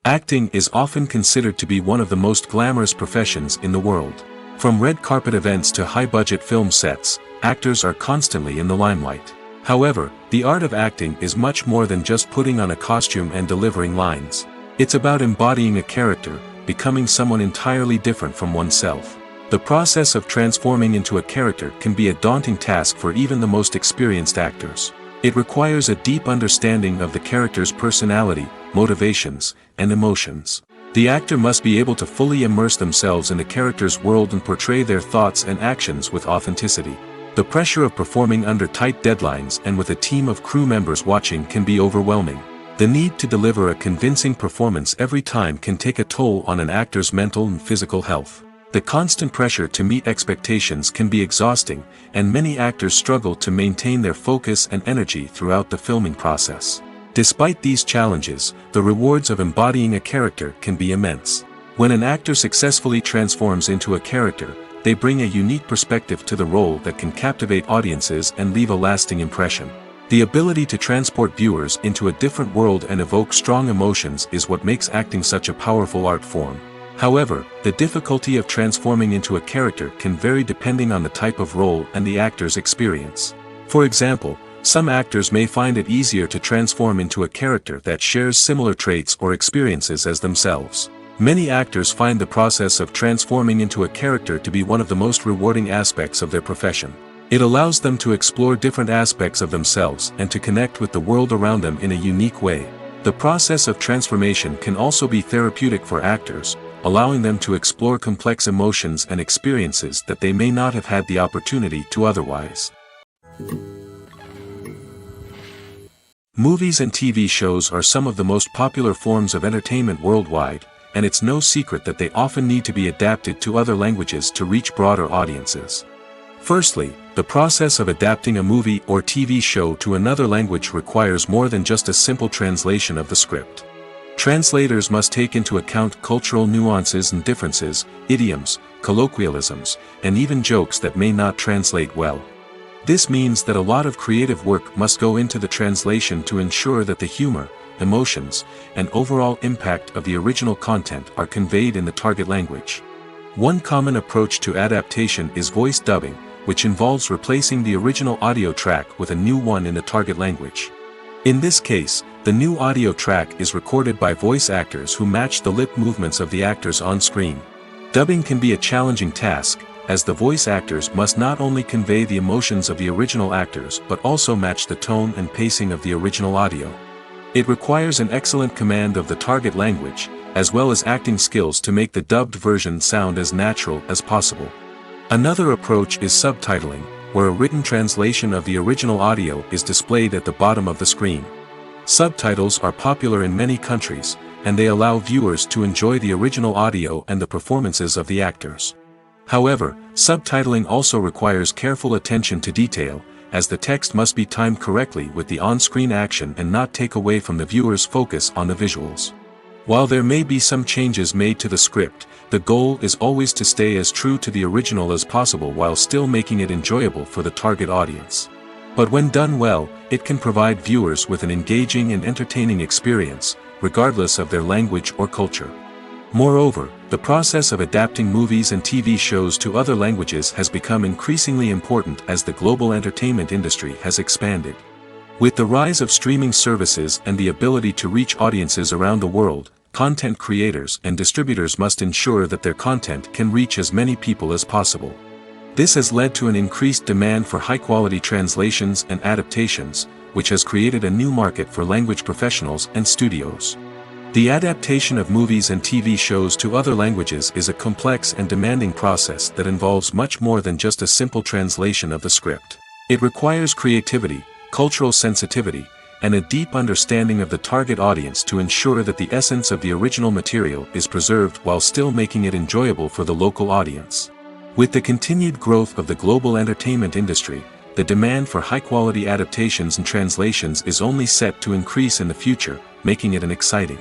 Acting is often considered to be one of the most glamorous professions in the world. From red carpet events to high-budget film sets, actors are constantly in the limelight. However, the art of acting is much more than just putting on a costume and delivering lines. It's about embodying a character, becoming someone entirely different from oneself. The process of transforming into a character can be a daunting task for even the most experienced actors. It requires a deep understanding of the character's personality, motivations, and emotions. The actor must be able to fully immerse themselves in the character's world and portray their thoughts and actions with authenticity. The pressure of performing under tight deadlines and with a team of crew members watching can be overwhelming. The need to deliver a convincing performance every time can take a toll on an actor's mental and physical health. The constant pressure to meet expectations can be exhausting, and many actors struggle to maintain their focus and energy throughout the filming process. Despite these challenges, the rewards of embodying a character can be immense. When an actor successfully transforms into a character, they bring a unique perspective to the role that can captivate audiences and leave a lasting impression. The ability to transport viewers into a different world and evoke strong emotions is what makes acting such a powerful art form. However, the difficulty of transforming into a character can vary depending on the type of role and the actor's experience. For example, some actors may find it easier to transform into a character that shares similar traits or experiences as themselves. Many actors find the process of transforming into a character to be one of the most rewarding aspects of their profession. It allows them to explore different aspects of themselves and to connect with the world around them in a unique way. The process of transformation can also be therapeutic for actors, allowing them to explore complex emotions and experiences that they may not have had the opportunity to otherwise. Movies and TV shows are some of the most popular forms of entertainment worldwide, and it's no secret that they often need to be adapted to other languages to reach broader audiences. Firstly, the process of adapting a movie or TV show to another language requires more than just a simple translation of the script. Translators must take into account cultural nuances and differences, idioms, colloquialisms, and even jokes that may not translate well. This means that a lot of creative work must go into the translation to ensure that the humor, emotions, and overall impact of the original content are conveyed in the target language. One common approach to adaptation is voice dubbing, which involves replacing the original audio track with a new one in the target language. In this case, the new audio track is recorded by voice actors who match the lip movements of the actors on screen. Dubbing can be a challenging task, as the voice actors must not only convey the emotions of the original actors but also match the tone and pacing of the original audio. It requires an excellent command of the target language, as well as acting skills to make the dubbed version sound as natural as possible. Another approach is subtitling, where a written translation of the original audio is displayed at the bottom of the screen. Subtitles are popular in many countries, and they allow viewers to enjoy the original audio and the performances of the actors. However, subtitling also requires careful attention to detail, as the text must be timed correctly with the on-screen action and not take away from the viewer's focus on the visuals. While there may be some changes made to the script, the goal is always to stay as true to the original as possible while still making it enjoyable for the target audience. But when done well, it can provide viewers with an engaging and entertaining experience, regardless of their language or culture. Moreover, the process of adapting movies and TV shows to other languages has become increasingly important as the global entertainment industry has expanded. With the rise of streaming services and the ability to reach audiences around the world, content creators and distributors must ensure that their content can reach as many people as possible. This has led to an increased demand for high-quality translations and adaptations, which has created a new market for language professionals and studios. The adaptation of movies and TV shows to other languages is a complex and demanding process that involves much more than just a simple translation of the script. It requires creativity, cultural sensitivity, and a deep understanding of the target audience to ensure that the essence of the original material is preserved while still making it enjoyable for the local audience. With the continued growth of the global entertainment industry, the demand for high-quality adaptations and translations is only set to increase in the future, making it an exciting.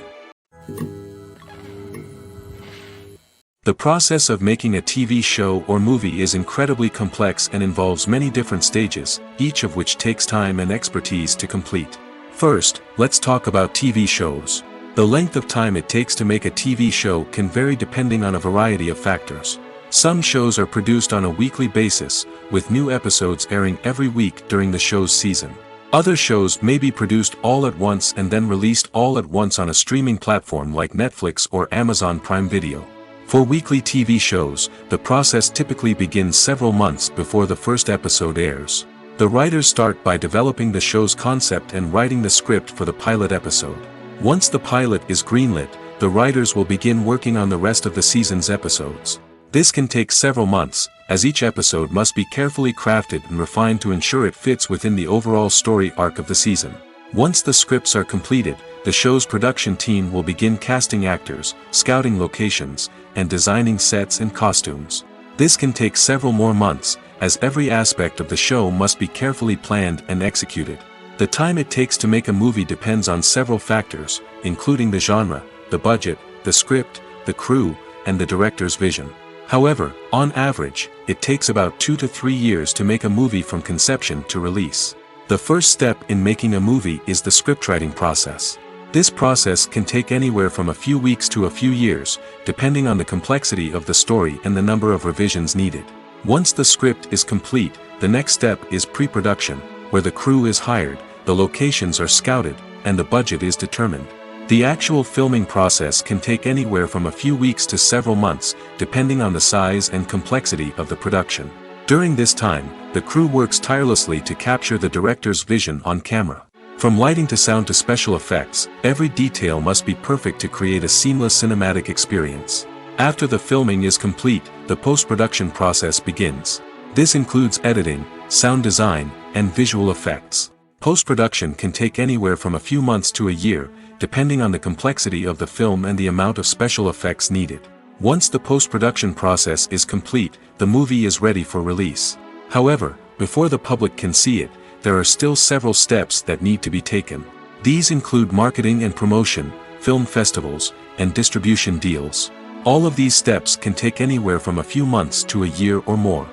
The process of making a TV show or movie is incredibly complex and involves many different stages, each of which takes time and expertise to complete. First, let's talk about TV shows. The length of time it takes to make a TV show can vary depending on a variety of factors. Some shows are produced on a weekly basis, with new episodes airing every week during the show's season. Other shows may be produced all at once and then released all at once on a streaming platform like Netflix or Amazon Prime Video. For weekly TV shows, the process typically begins several months before the first episode airs. The writers start by developing the show's concept and writing the script for the pilot episode. Once the pilot is greenlit, the writers will begin working on the rest of the season's episodes. This can take several months, as each episode must be carefully crafted and refined to ensure it fits within the overall story arc of the season. Once the scripts are completed, the show's production team will begin casting actors, scouting locations, and designing sets and costumes. This can take several more months, as every aspect of the show must be carefully planned and executed. The time it takes to make a movie depends on several factors, including the genre, the budget, the script, the crew, and the director's vision. However, on average, it takes about 2 to 3 years to make a movie from conception to release. The first step in making a movie is the scriptwriting process. This process can take anywhere from a few weeks to a few years, depending on the complexity of the story and the number of revisions needed. Once the script is complete, the next step is pre-production, where the crew is hired, the locations are scouted, and the budget is determined. The actual filming process can take anywhere from a few weeks to several months, depending on the size and complexity of the production. During this time, the crew works tirelessly to capture the director's vision on camera. From lighting to sound to special effects, every detail must be perfect to create a seamless cinematic experience. After the filming is complete, the post-production process begins. This includes editing, sound design, and visual effects. Post-production can take anywhere from a few months to a year, depending on the complexity of the film and the amount of special effects needed. Once the post-production process is complete, the movie is ready for release. However, before the public can see it, there are still several steps that need to be taken. These include marketing and promotion, film festivals, and distribution deals. All of these steps can take anywhere from a few months to a year or more.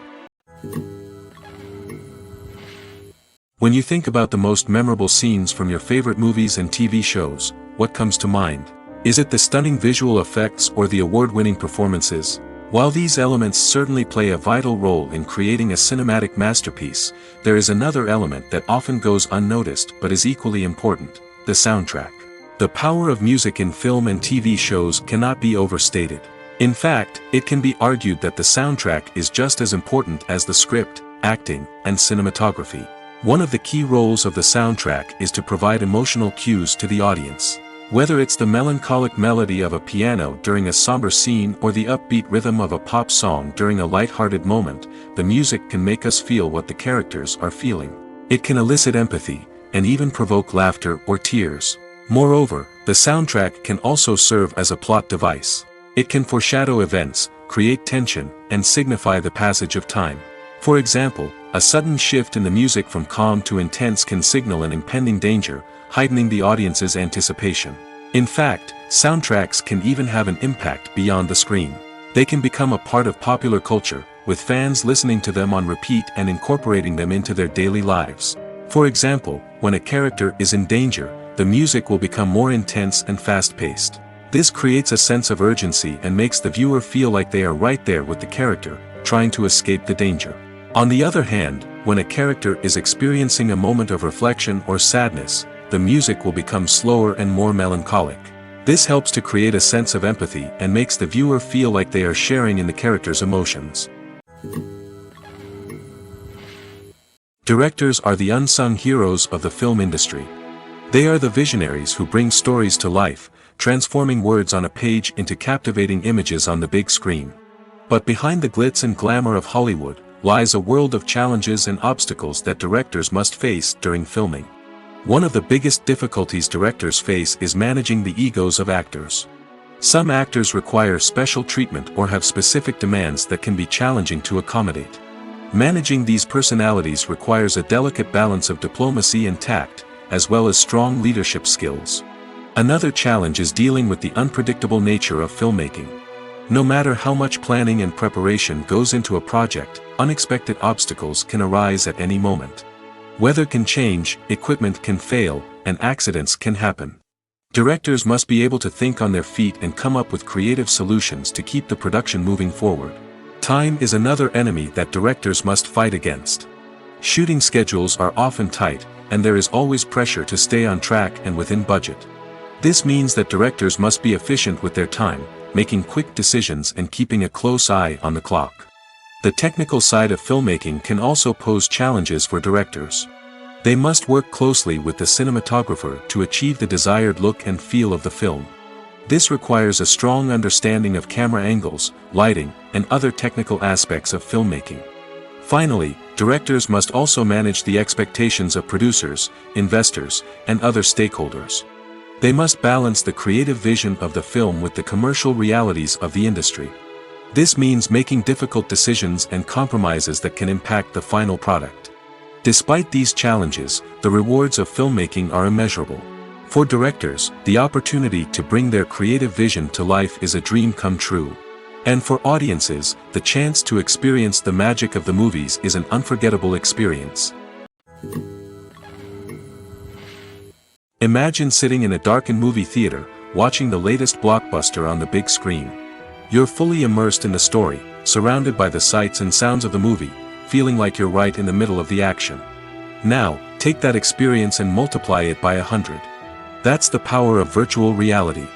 When you think about the most memorable scenes from your favorite movies and TV shows, what comes to mind? Is it the stunning visual effects or the award-winning performances? While these elements certainly play a vital role in creating a cinematic masterpiece, there is another element that often goes unnoticed but is equally important: the soundtrack. The power of music in film and TV shows cannot be overstated. In fact, it can be argued that the soundtrack is just as important as the script, acting, and cinematography. One of the key roles of the soundtrack is to provide emotional cues to the audience. Whether it's the melancholic melody of a piano during a somber scene or the upbeat rhythm of a pop song during a light-hearted moment, the music can make us feel what the characters are feeling. It can elicit empathy, and even provoke laughter or tears. Moreover, the soundtrack can also serve as a plot device. It can foreshadow events, create tension, and signify the passage of time. For example, a sudden shift in the music from calm to intense can signal an impending danger, heightening the audience's anticipation. In fact, soundtracks can even have an impact beyond the screen. They can become a part of popular culture, with fans listening to them on repeat and incorporating them into their daily lives. For example, when a character is in danger, the music will become more intense and fast-paced. This creates a sense of urgency and makes the viewer feel like they are right there with the character, trying to escape the danger. On the other hand, when a character is experiencing a moment of reflection or sadness, the music will become slower and more melancholic. This helps to create a sense of empathy and makes the viewer feel like they are sharing in the character's emotions. Directors are the unsung heroes of the film industry. They are the visionaries who bring stories to life, transforming words on a page into captivating images on the big screen. But behind the glitz and glamour of Hollywood lies a world of challenges and obstacles that directors must face during filming. One of the biggest difficulties directors face is managing the egos of actors. Some actors require special treatment or have specific demands that can be challenging to accommodate. Managing these personalities requires a delicate balance of diplomacy and tact, as well as strong leadership skills. Another challenge is dealing with the unpredictable nature of filmmaking. No matter how much planning and preparation goes into a project, unexpected obstacles can arise at any moment. Weather can change, equipment can fail, and accidents can happen. Directors must be able to think on their feet and come up with creative solutions to keep the production moving forward. Time is another enemy that directors must fight against. Shooting schedules are often tight, and there is always pressure to stay on track and within budget. This means that directors must be efficient with their time, making quick decisions and keeping a close eye on the clock. The technical side of filmmaking can also pose challenges for directors. They must work closely with the cinematographer to achieve the desired look and feel of the film. This requires a strong understanding of camera angles, lighting, and other technical aspects of filmmaking. Finally, directors must also manage the expectations of producers, investors, and other stakeholders. They must balance the creative vision of the film with the commercial realities of the industry. This means making difficult decisions and compromises that can impact the final product. Despite these challenges, the rewards of filmmaking are immeasurable. For directors, the opportunity to bring their creative vision to life is a dream come true. And for audiences, the chance to experience the magic of the movies is an unforgettable experience. Imagine sitting in a darkened movie theater, watching the latest blockbuster on the big screen. You're fully immersed in the story, surrounded by the sights and sounds of the movie, feeling like you're right in the middle of the action. Now, take that experience and multiply it by 100. That's the power of virtual reality.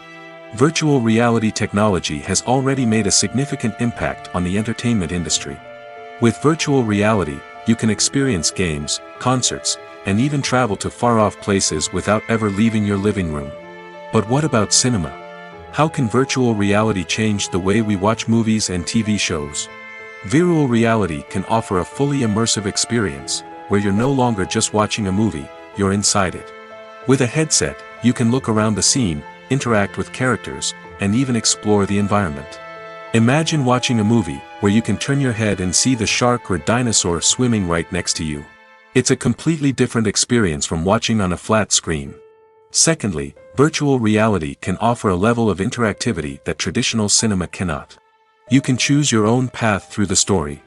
Virtual reality technology has already made a significant impact on the entertainment industry. With virtual reality, you can experience games, concerts, and even travel to far-off places without ever leaving your living room. But what about cinema? How can virtual reality change the way we watch movies and TV shows? Virtual reality can offer a fully immersive experience, where you're no longer just watching a movie, you're inside it. With a headset, you can look around the scene, interact with characters, and even explore the environment. Imagine watching a movie, where you can turn your head and see the shark or dinosaur swimming right next to you. It's a completely different experience from watching on a flat screen. Secondly, virtual reality can offer a level of interactivity that traditional cinema cannot. You can choose your own path through the story.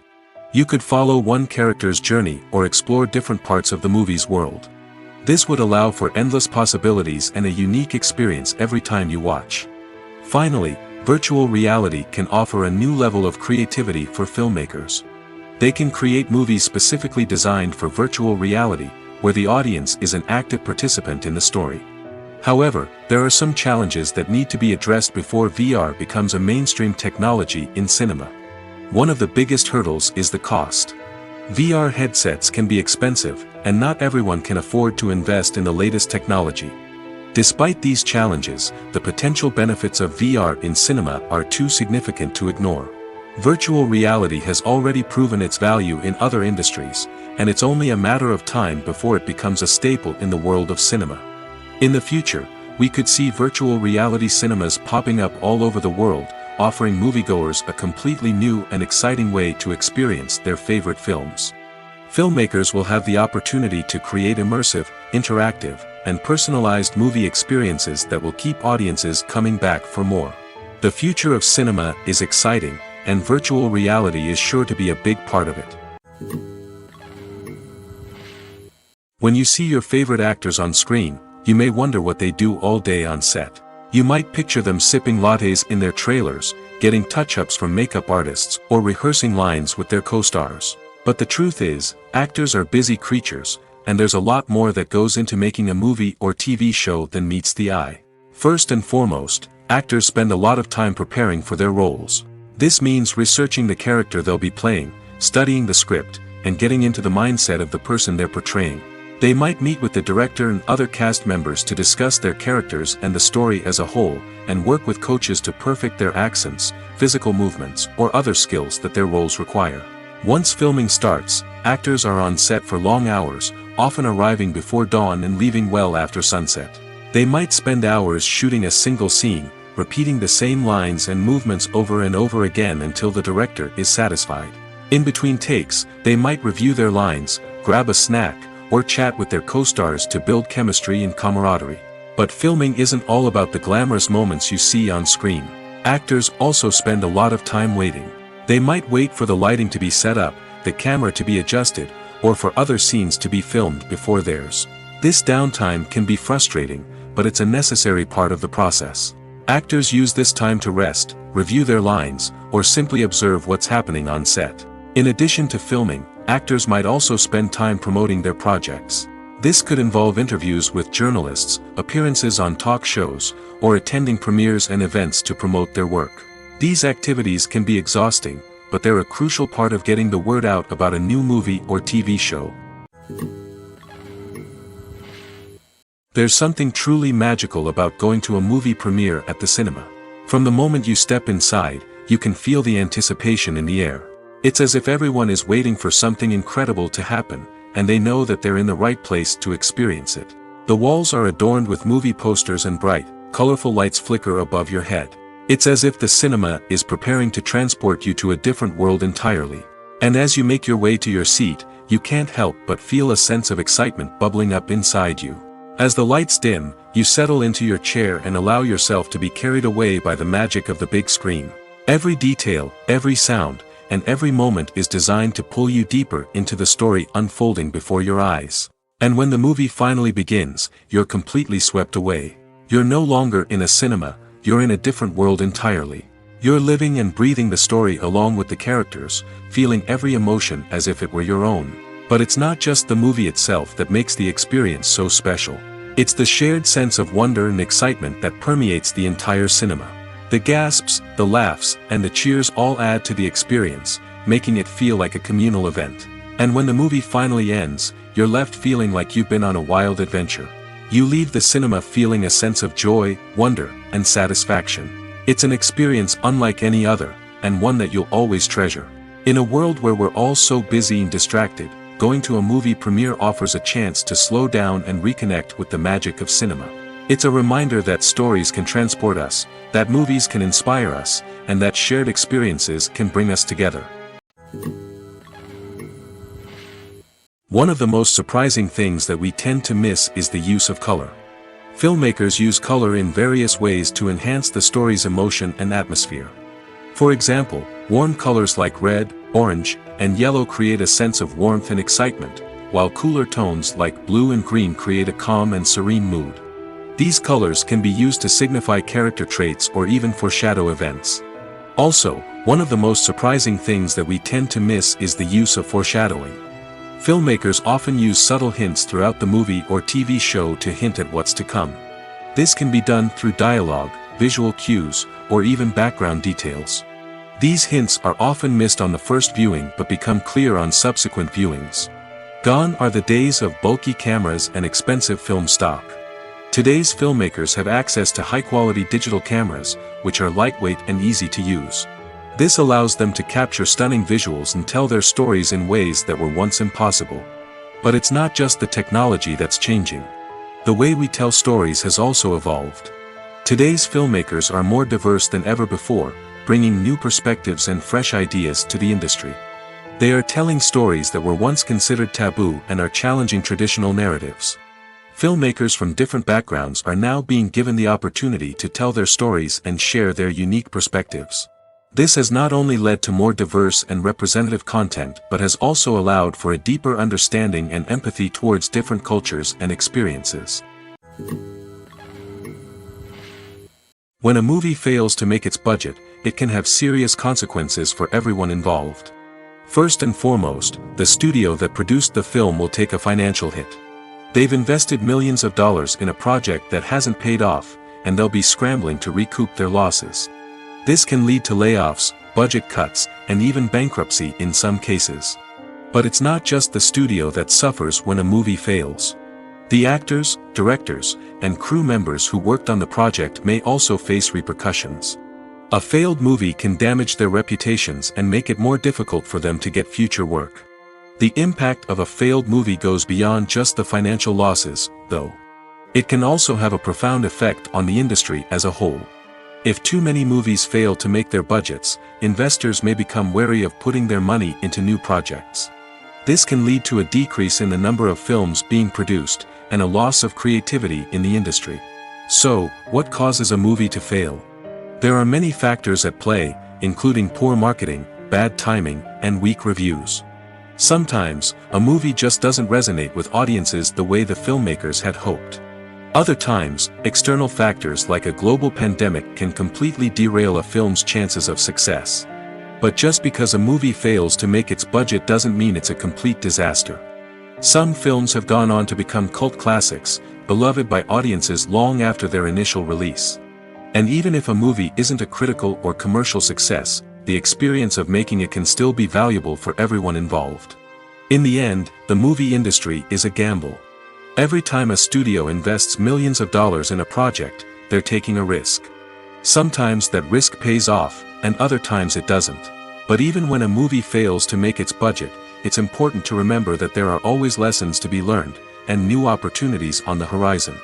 You could follow one character's journey or explore different parts of the movie's world. This would allow for endless possibilities and a unique experience every time you watch. Finally, virtual reality can offer a new level of creativity for filmmakers. They can create movies specifically designed for virtual reality, where the audience is an active participant in the story. However, there are some challenges that need to be addressed before VR becomes a mainstream technology in cinema. One of the biggest hurdles is the cost. VR headsets can be expensive, and not everyone can afford to invest in the latest technology. Despite these challenges, the potential benefits of VR in cinema are too significant to ignore. Virtual reality has already proven its value in other industries, and it's only a matter of time before it becomes a staple in the world of cinema. In the future, we could see virtual reality cinemas popping up all over the world, offering moviegoers a completely new and exciting way to experience their favorite films. Filmmakers will have the opportunity to create immersive, interactive, and personalized movie experiences that will keep audiences coming back for more. The future of cinema is exciting, and virtual reality is sure to be a big part of it. When you see your favorite actors on screen, you may wonder what they do all day on set. You might picture them sipping lattes in their trailers, getting touch-ups from makeup artists, or rehearsing lines with their co-stars. But the truth is, actors are busy creatures, and there's a lot more that goes into making a movie or TV show than meets the eye. First and foremost, actors spend a lot of time preparing for their roles. This means researching the character they'll be playing, studying the script, and getting into the mindset of the person they're portraying. They might meet with the director and other cast members to discuss their characters and the story as a whole, and work with coaches to perfect their accents, physical movements, or other skills that their roles require. Once filming starts, actors are on set for long hours, often arriving before dawn and leaving well after sunset. They might spend hours shooting a single scene, repeating the same lines and movements over and over again until the director is satisfied. In between takes, they might review their lines, grab a snack, or chat with their co-stars to build chemistry and camaraderie. But filming isn't all about the glamorous moments you see on screen. Actors also spend a lot of time waiting. They might wait for the lighting to be set up, the camera to be adjusted, or for other scenes to be filmed before theirs. This downtime can be frustrating, but it's a necessary part of the process. Actors use this time to rest, review their lines, or simply observe what's happening on set. In addition to filming, actors might also spend time promoting their projects. This could involve interviews with journalists, appearances on talk shows, or attending premieres and events to promote their work. These activities can be exhausting, but they're a crucial part of getting the word out about a new movie or TV show. There's something truly magical about going to a movie premiere at the cinema. From the moment you step inside, you can feel the anticipation in the air. It's as if everyone is waiting for something incredible to happen, and they know that they're in the right place to experience it. The walls are adorned with movie posters and bright, colorful lights flicker above your head. It's as if the cinema is preparing to transport you to a different world entirely. And as you make your way to your seat, you can't help but feel a sense of excitement bubbling up inside you. As the lights dim, you settle into your chair and allow yourself to be carried away by the magic of the big screen. Every detail, every sound, and every moment is designed to pull you deeper into the story unfolding before your eyes. And when the movie finally begins, you're completely swept away. You're no longer in a cinema, you're in a different world entirely. You're living and breathing the story along with the characters, feeling every emotion as if it were your own. But it's not just the movie itself that makes the experience so special. It's the shared sense of wonder and excitement that permeates the entire cinema. The gasps, the laughs, and the cheers all add to the experience, making it feel like a communal event. And when the movie finally ends, you're left feeling like you've been on a wild adventure. You leave the cinema feeling a sense of joy, wonder, and satisfaction. It's an experience unlike any other, and one that you'll always treasure. In a world where we're all so busy and distracted, going to a movie premiere offers a chance to slow down and reconnect with the magic of cinema. It's a reminder that stories can transport us, that movies can inspire us, and that shared experiences can bring us together. One of the most surprising things that we tend to miss is the use of color. Filmmakers use color in various ways to enhance the story's emotion and atmosphere. For example, warm colors like red, orange, and yellow create a sense of warmth and excitement, while cooler tones like blue and green create a calm and serene mood. These colors can be used to signify character traits or even foreshadow events. Also, one of the most surprising things that we tend to miss is the use of foreshadowing. Filmmakers often use subtle hints throughout the movie or TV show to hint at what's to come. This can be done through dialogue, visual cues, or even background details. These hints are often missed on the first viewing but become clear on subsequent viewings. Gone are the days of bulky cameras and expensive film stock. Today's filmmakers have access to high-quality digital cameras, which are lightweight and easy to use. This allows them to capture stunning visuals and tell their stories in ways that were once impossible. But it's not just the technology that's changing. The way we tell stories has also evolved. Today's filmmakers are more diverse than ever before, bringing new perspectives and fresh ideas to the industry. They are telling stories that were once considered taboo and are challenging traditional narratives. Filmmakers from different backgrounds are now being given the opportunity to tell their stories and share their unique perspectives. This has not only led to more diverse and representative content but has also allowed for a deeper understanding and empathy towards different cultures and experiences. When a movie fails to make its budget, it can have serious consequences for everyone involved. First and foremost, the studio that produced the film will take a financial hit. They've invested millions of dollars in a project that hasn't paid off, and they'll be scrambling to recoup their losses. This can lead to layoffs, budget cuts, and even bankruptcy in some cases. But it's not just the studio that suffers when a movie fails. The actors, directors, and crew members who worked on the project may also face repercussions. A failed movie can damage their reputations and make it more difficult for them to get future work. The impact of a failed movie goes beyond just the financial losses, though. It can also have a profound effect on the industry as a whole. If too many movies fail to make their budgets, investors may become wary of putting their money into new projects. This can lead to a decrease in the number of films being produced, and a loss of creativity in the industry. So, what causes a movie to fail? There are many factors at play, including poor marketing, bad timing, and weak reviews. Sometimes, a movie just doesn't resonate with audiences the way the filmmakers had hoped. Other times, external factors like a global pandemic can completely derail a film's chances of success. But just because a movie fails to make its budget doesn't mean it's a complete disaster. Some films have gone on to become cult classics, beloved by audiences long after their initial release. And even if a movie isn't a critical or commercial success, the experience of making it can still be valuable for everyone involved. In the end, the movie industry is a gamble. Every time a studio invests millions of dollars in a project, they're taking a risk. Sometimes that risk pays off, and other times it doesn't. But even when a movie fails to make its budget, it's important to remember that there are always lessons to be learned, and new opportunities on the horizon.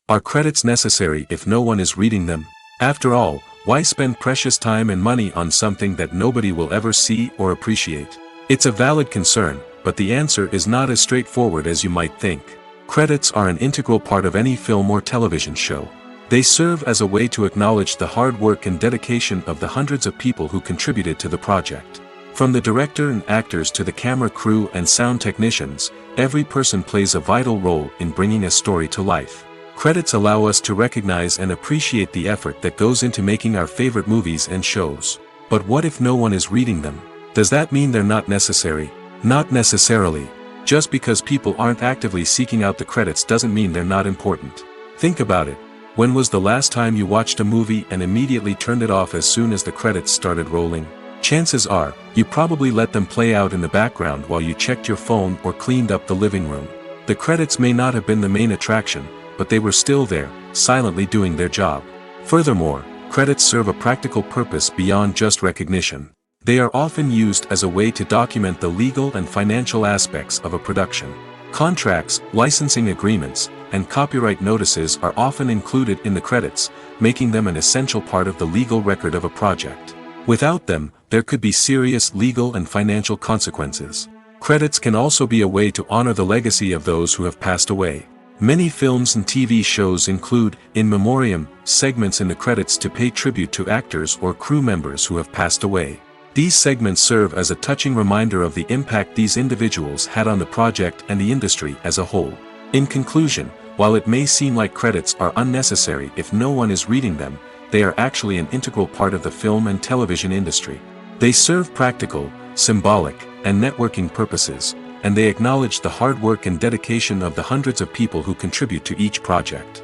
Are credits necessary if no one is reading them? After all, why spend precious time and money on something that nobody will ever see or appreciate? It's a valid concern, but the answer is not as straightforward as you might think. Credits are an integral part of any film or television show. They serve as a way to acknowledge the hard work and dedication of the hundreds of people who contributed to the project. From the director and actors to the camera crew and sound technicians, every person plays a vital role in bringing a story to life. Credits allow us to recognize and appreciate the effort that goes into making our favorite movies and shows. But what if no one is reading them? Does that mean they're not necessary? Not necessarily. Just because people aren't actively seeking out the credits doesn't mean they're not important. Think about it. When was the last time you watched a movie and immediately turned it off as soon as the credits started rolling? Chances are, you probably let them play out in the background while you checked your phone or cleaned up the living room. The credits may not have been the main attraction, but they were still there, silently doing their job. Furthermore, credits serve a practical purpose beyond just recognition. They are often used as a way to document the legal and financial aspects of a production. Contracts, licensing agreements, and copyright notices are often included in the credits, making them an essential part of the legal record of a project. Without them, there could be serious legal and financial consequences. Credits can also be a way to honor the legacy of those who have passed away. Many films and TV shows include, in memoriam, segments in the credits to pay tribute to actors or crew members who have passed away. These segments serve as a touching reminder of the impact these individuals had on the project and the industry as a whole. In conclusion, while it may seem like credits are unnecessary if no one is reading them, they are actually an integral part of the film and television industry. They serve practical, symbolic, and networking purposes, and they acknowledge the hard work and dedication of the hundreds of people who contribute to each project.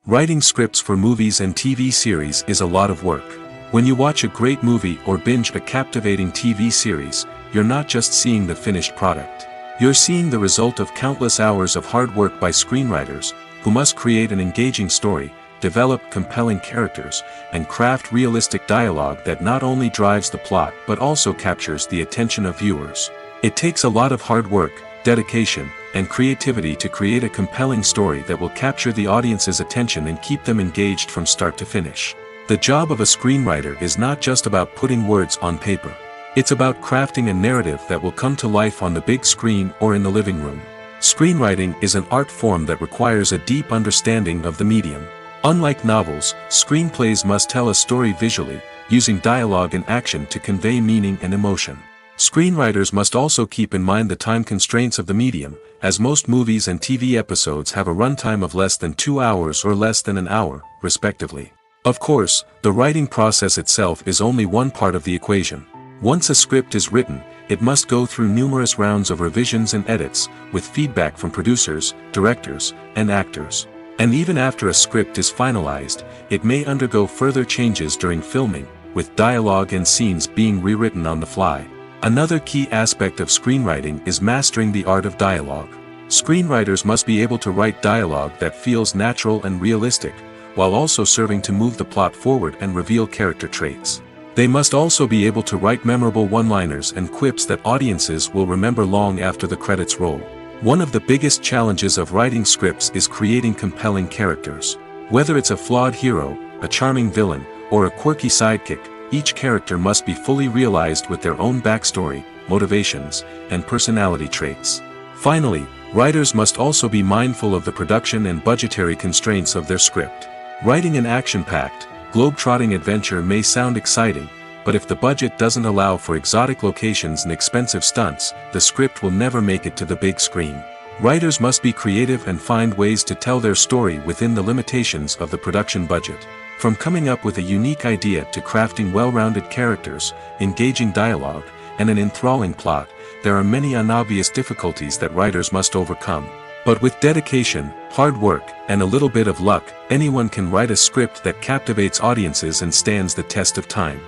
Writing scripts for movies and TV series is a lot of work. When you watch a great movie or binge a captivating TV series, you're not just seeing the finished product. You're seeing the result of countless hours of hard work by screenwriters, who must create an engaging story, develop compelling characters, and craft realistic dialogue that not only drives the plot but also captures the attention of viewers. It takes a lot of hard work, dedication, and creativity to create a compelling story that will capture the audience's attention and keep them engaged from start to finish. The job of a screenwriter is not just about putting words on paper. It's about crafting a narrative that will come to life on the big screen or in the living room. Screenwriting is an art form that requires a deep understanding of the medium. Unlike novels, screenplays must tell a story visually, using dialogue and action to convey meaning and emotion. Screenwriters must also keep in mind the time constraints of the medium, as most movies and TV episodes have a runtime of less than 2 hours or less than an hour, respectively. Of course, the writing process itself is only one part of the equation. Once a script is written, it must go through numerous rounds of revisions and edits, with feedback from producers, directors, and actors. And even after a script is finalized, it may undergo further changes during filming, with dialogue and scenes being rewritten on the fly. Another key aspect of screenwriting is mastering the art of dialogue. Screenwriters must be able to write dialogue that feels natural and realistic, while also serving to move the plot forward and reveal character traits. They must also be able to write memorable one-liners and quips that audiences will remember long after the credits roll. One of the biggest challenges of writing scripts is creating compelling characters. Whether it's a flawed hero, a charming villain, or a quirky sidekick, each character must be fully realized with their own backstory, motivations, and personality traits. Finally, writers must also be mindful of the production and budgetary constraints of their script. Writing an action-packed, globe-trotting adventure may sound exciting, but if the budget doesn't allow for exotic locations and expensive stunts, the script will never make it to the big screen. Writers must be creative and find ways to tell their story within the limitations of the production budget. From coming up with a unique idea to crafting well-rounded characters, engaging dialogue, and an enthralling plot, there are many unobvious difficulties that writers must overcome. But with dedication, hard work, and a little bit of luck, anyone can write a script that captivates audiences and stands the test of time.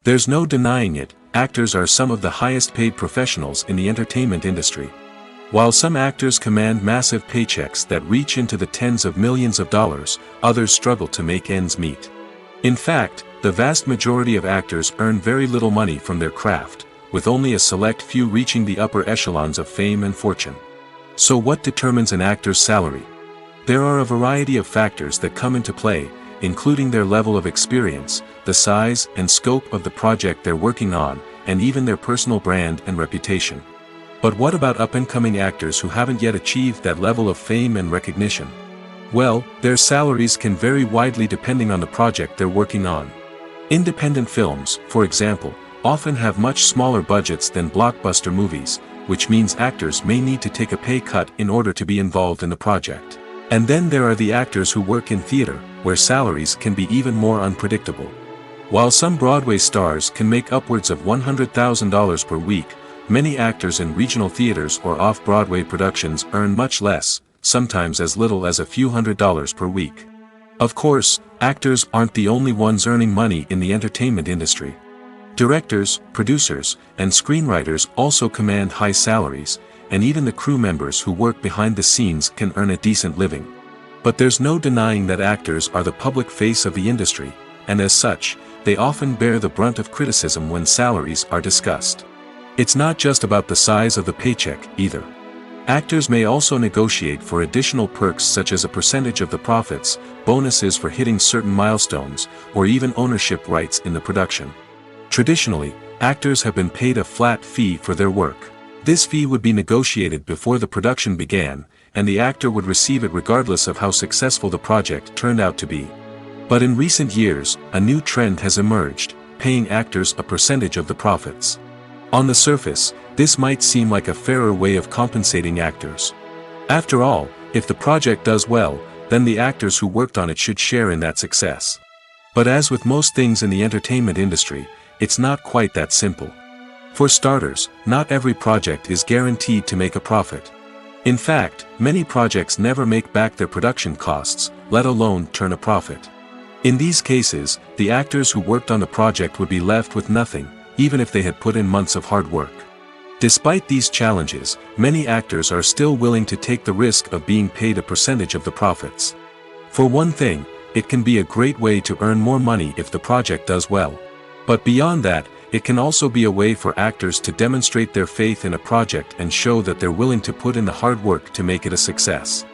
There's no denying it, actors are some of the highest paid professionals in the entertainment industry. While some actors command massive paychecks that reach into the tens of millions of dollars, others struggle to make ends meet. In fact, the vast majority of actors earn very little money from their craft, with only a select few reaching the upper echelons of fame and fortune. So what determines an actor's salary? There are a variety of factors that come into play, including their level of experience, the size and scope of the project they're working on, and even their personal brand and reputation. But what about up-and-coming actors who haven't yet achieved that level of fame and recognition? Well, their salaries can vary widely depending on the project they're working on. Independent films, for example, often have much smaller budgets than blockbuster movies, which means actors may need to take a pay cut in order to be involved in the project. And then there are the actors who work in theater, where salaries can be even more unpredictable. While some Broadway stars can make upwards of $100,000 per week, many actors in regional theaters or off-Broadway productions earn much less, sometimes as little as a few $100s per week. Of course, actors aren't the only ones earning money in the entertainment industry. Directors, producers, and screenwriters also command high salaries, and even the crew members who work behind the scenes can earn a decent living. But there's no denying that actors are the public face of the industry, and as such, they often bear the brunt of criticism when salaries are discussed. It's not just about the size of the paycheck, either. Actors may also negotiate for additional perks such as a percentage of the profits, bonuses for hitting certain milestones, or even ownership rights in the production. Traditionally, actors have been paid a flat fee for their work. This fee would be negotiated before the production began, and the actor would receive it regardless of how successful the project turned out to be. But in recent years, a new trend has emerged, paying actors a percentage of the profits. On the surface, this might seem like a fairer way of compensating actors. After all, if the project does well, then the actors who worked on it should share in that success. But as with most things in the entertainment industry, it's not quite that simple. For starters, not every project is guaranteed to make a profit. In fact, many projects never make back their production costs, let alone turn a profit. In these cases, the actors who worked on the project would be left with nothing, even if they had put in months of hard work. Despite these challenges, many actors are still willing to take the risk of being paid a percentage of the profits. For one thing, it can be a great way to earn more money if the project does well. But beyond that, it can also be a way for actors to demonstrate their faith in a project and show that they're willing to put in the hard work to make it a success.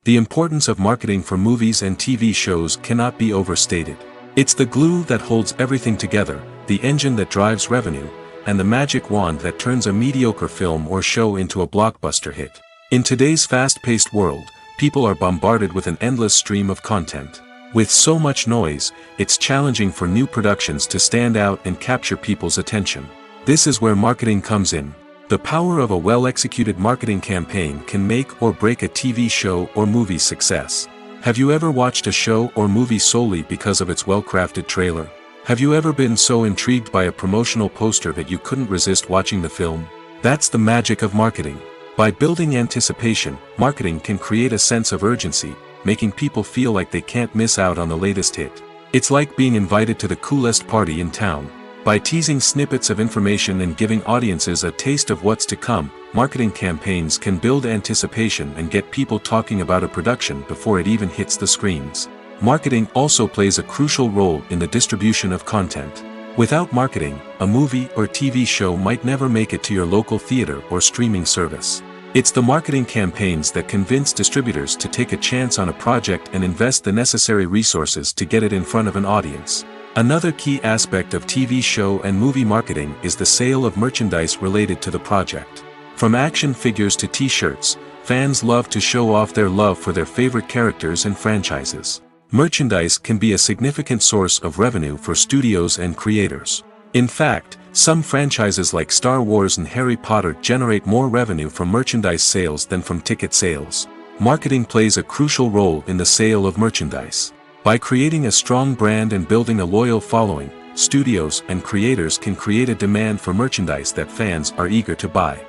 The importance of marketing for movies and TV shows cannot be overstated. It's the glue that holds everything together, the engine that drives revenue, and the magic wand that turns a mediocre film or show into a blockbuster hit. In today's fast-paced world, people are bombarded with an endless stream of content. With so much noise, it's challenging for new productions to stand out and capture people's attention. This is where marketing comes in. The power of a well-executed marketing campaign can make or break a TV show or movie's success. Have you ever watched a show or movie solely because of its well-crafted trailer? Have you ever been so intrigued by a promotional poster that you couldn't resist watching the film? That's the magic of marketing. By building anticipation, marketing can create a sense of urgency, making people feel like they can't miss out on the latest hit. It's like being invited to the coolest party in town. By teasing snippets of information and giving audiences a taste of what's to come, marketing campaigns can build anticipation and get people talking about a production before it even hits the screens. Marketing also plays a crucial role in the distribution of content. Without marketing, a movie or TV show might never make it to your local theater or streaming service. It's the marketing campaigns that convince distributors to take a chance on a project and invest the necessary resources to get it in front of an audience. Another key aspect of TV show and movie marketing is the sale of merchandise related to the project. From action figures to t-shirts, fans love to show off their love for their favorite characters and franchises. Merchandise can be a significant source of revenue for studios and creators. In fact, some franchises like Star Wars and Harry Potter generate more revenue from merchandise sales than from ticket sales. Marketing plays a crucial role in the sale of merchandise. By creating a strong brand and building a loyal following, studios and creators can create a demand for merchandise that fans are eager to buy.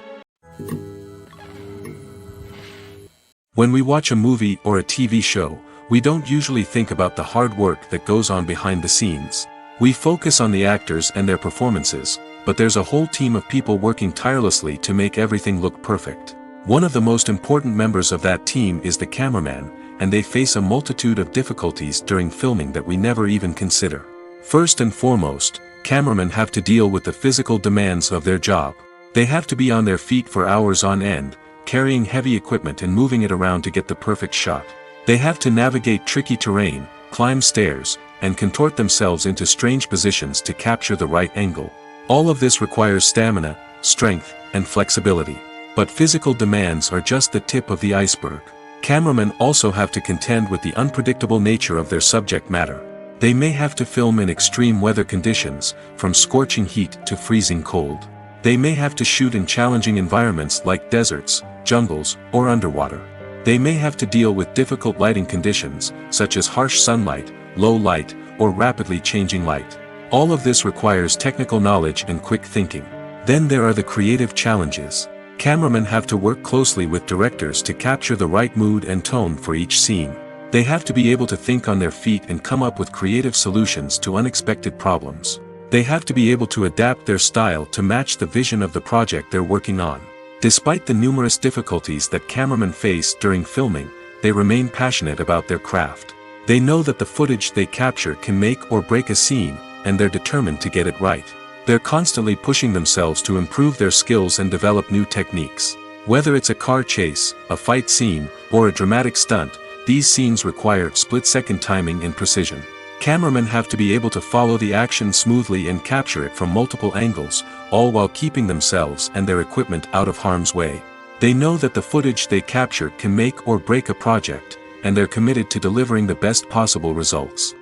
When we watch a movie or a TV show, we don't usually think about the hard work that goes on behind the scenes. We focus on the actors and their performances, but there's a whole team of people working tirelessly to make everything look perfect. One of the most important members of that team is the cameraman, and they face a multitude of difficulties during filming that we never even consider. First and foremost, cameramen have to deal with the physical demands of their job. They have to be on their feet for hours on end, carrying heavy equipment and moving it around to get the perfect shot. They have to navigate tricky terrain, climb stairs, and contort themselves into strange positions to capture the right angle. All of this requires stamina, strength, and flexibility. But physical demands are just the tip of the iceberg. Cameramen also have to contend with the unpredictable nature of their subject matter. They may have to film in extreme weather conditions, from scorching heat to freezing cold. They may have to shoot in challenging environments like deserts, jungles, or underwater. They may have to deal with difficult lighting conditions, such as harsh sunlight, low light, or rapidly changing light. All of this requires technical knowledge and quick thinking. Then there are the creative challenges. Cameramen have to work closely with directors to capture the right mood and tone for each scene. They have to be able to think on their feet and come up with creative solutions to unexpected problems. They have to be able to adapt their style to match the vision of the project they're working on. Despite the numerous difficulties that cameramen face during filming, they remain passionate about their craft. They know that the footage they capture can make or break a scene, and they're determined to get it right. They're constantly pushing themselves to improve their skills and develop new techniques. Whether it's a car chase, a fight scene, or a dramatic stunt, these scenes require split-second timing and precision. Cameramen have to be able to follow the action smoothly and capture it from multiple angles, all while keeping themselves and their equipment out of harm's way. They know that the footage they capture can make or break a project, and they're committed to delivering the best possible results.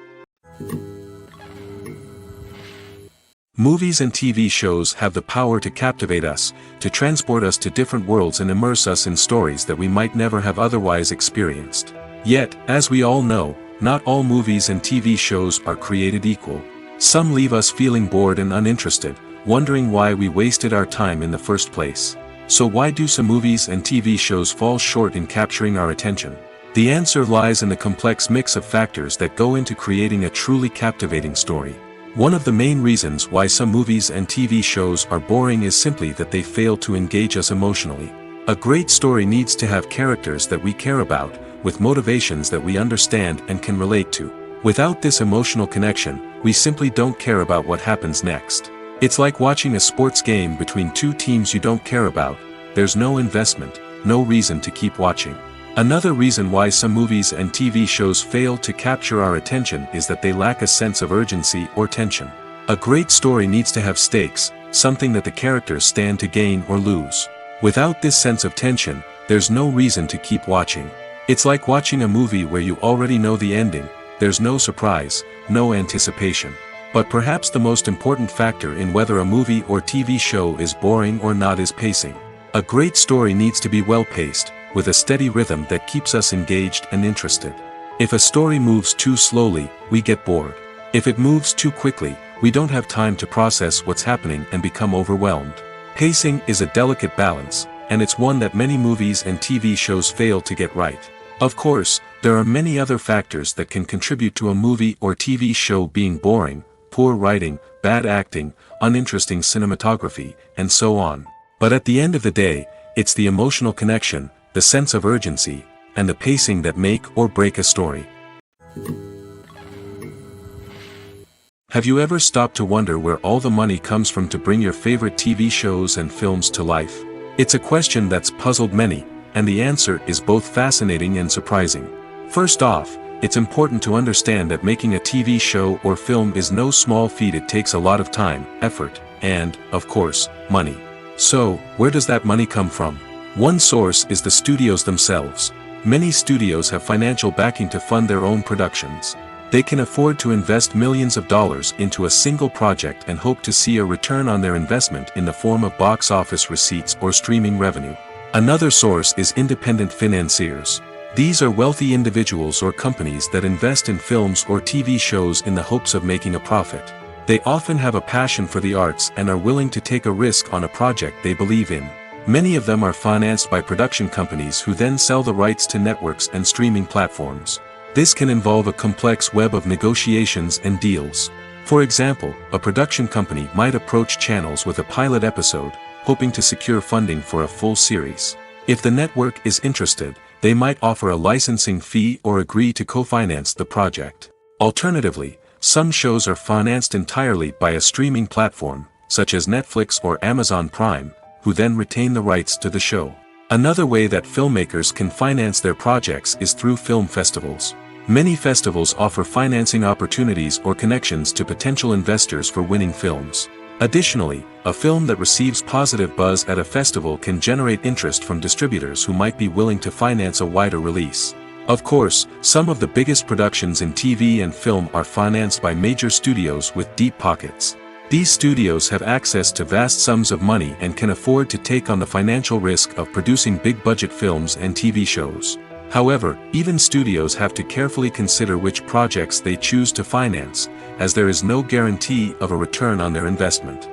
Movies and TV shows have the power to captivate us, to transport us to different worlds and immerse us in stories that we might never have otherwise experienced. Yet, as we all know, not all movies and TV shows are created equal. Some leave us feeling bored and uninterested, wondering why we wasted our time in the first place. So why do some movies and TV shows fall short in capturing our attention? The answer lies in the complex mix of factors that go into creating a truly captivating story. One of the main reasons why some movies and TV shows are boring is simply that they fail to engage us emotionally. A great story needs to have characters that we care about, with motivations that we understand and can relate to. Without this emotional connection, we simply don't care about what happens next. It's like watching a sports game between two teams you don't care about. There's no investment, no reason to keep watching. Another reason why some movies and TV shows fail to capture our attention is that they lack a sense of urgency or tension. A great story needs to have stakes, something that the characters stand to gain or lose. Without this sense of tension, there's no reason to keep watching. It's like watching a movie where you already know the ending. There's no surprise, no anticipation. But perhaps the most important factor in whether a movie or TV show is boring or not is pacing. A great story needs to be well-paced, with a steady rhythm that keeps us engaged and interested. If a story moves too slowly, we get bored. If it moves too quickly, we don't have time to process what's happening and become overwhelmed. Pacing is a delicate balance, and it's one that many movies and TV shows fail to get right. Of course, there are many other factors that can contribute to a movie or TV show being boring: poor writing, bad acting, uninteresting cinematography, and so on. But at the end of the day, it's the emotional connection, the sense of urgency, and the pacing that make or break a story. Have you ever stopped to wonder where all the money comes from to bring your favorite TV shows and films to life? It's a question that's puzzled many, and the answer is both fascinating and surprising. First off, it's important to understand that making a TV show or film is no small feat. It takes a lot of time, effort, and, of course, money. So, where does that money come from? One source is the studios themselves. Many studios have financial backing to fund their own productions. They can afford to invest millions of dollars into a single project and hope to see a return on their investment in the form of box office receipts or streaming revenue. Another source is independent financiers. These are wealthy individuals or companies that invest in films or TV shows in the hopes of making a profit. They often have a passion for the arts and are willing to take a risk on a project they believe in. Many of them are financed by production companies who then sell the rights to networks and streaming platforms. This can involve a complex web of negotiations and deals. For example, a production company might approach channels with a pilot episode, hoping to secure funding for a full series. If the network is interested, they might offer a licensing fee or agree to co-finance the project. Alternatively, some shows are financed entirely by a streaming platform, such as Netflix or Amazon Prime, who then retain the rights to the show. Another way that filmmakers can finance their projects is through film festivals. Many festivals offer financing opportunities or connections to potential investors for winning films. Additionally, a film that receives positive buzz at a festival can generate interest from distributors who might be willing to finance a wider release. Of course, some of the biggest productions in TV and film are financed by major studios with deep pockets. These studios have access to vast sums of money and can afford to take on the financial risk of producing big-budget films and TV shows. However, even studios have to carefully consider which projects they choose to finance, as there is no guarantee of a return on their investment.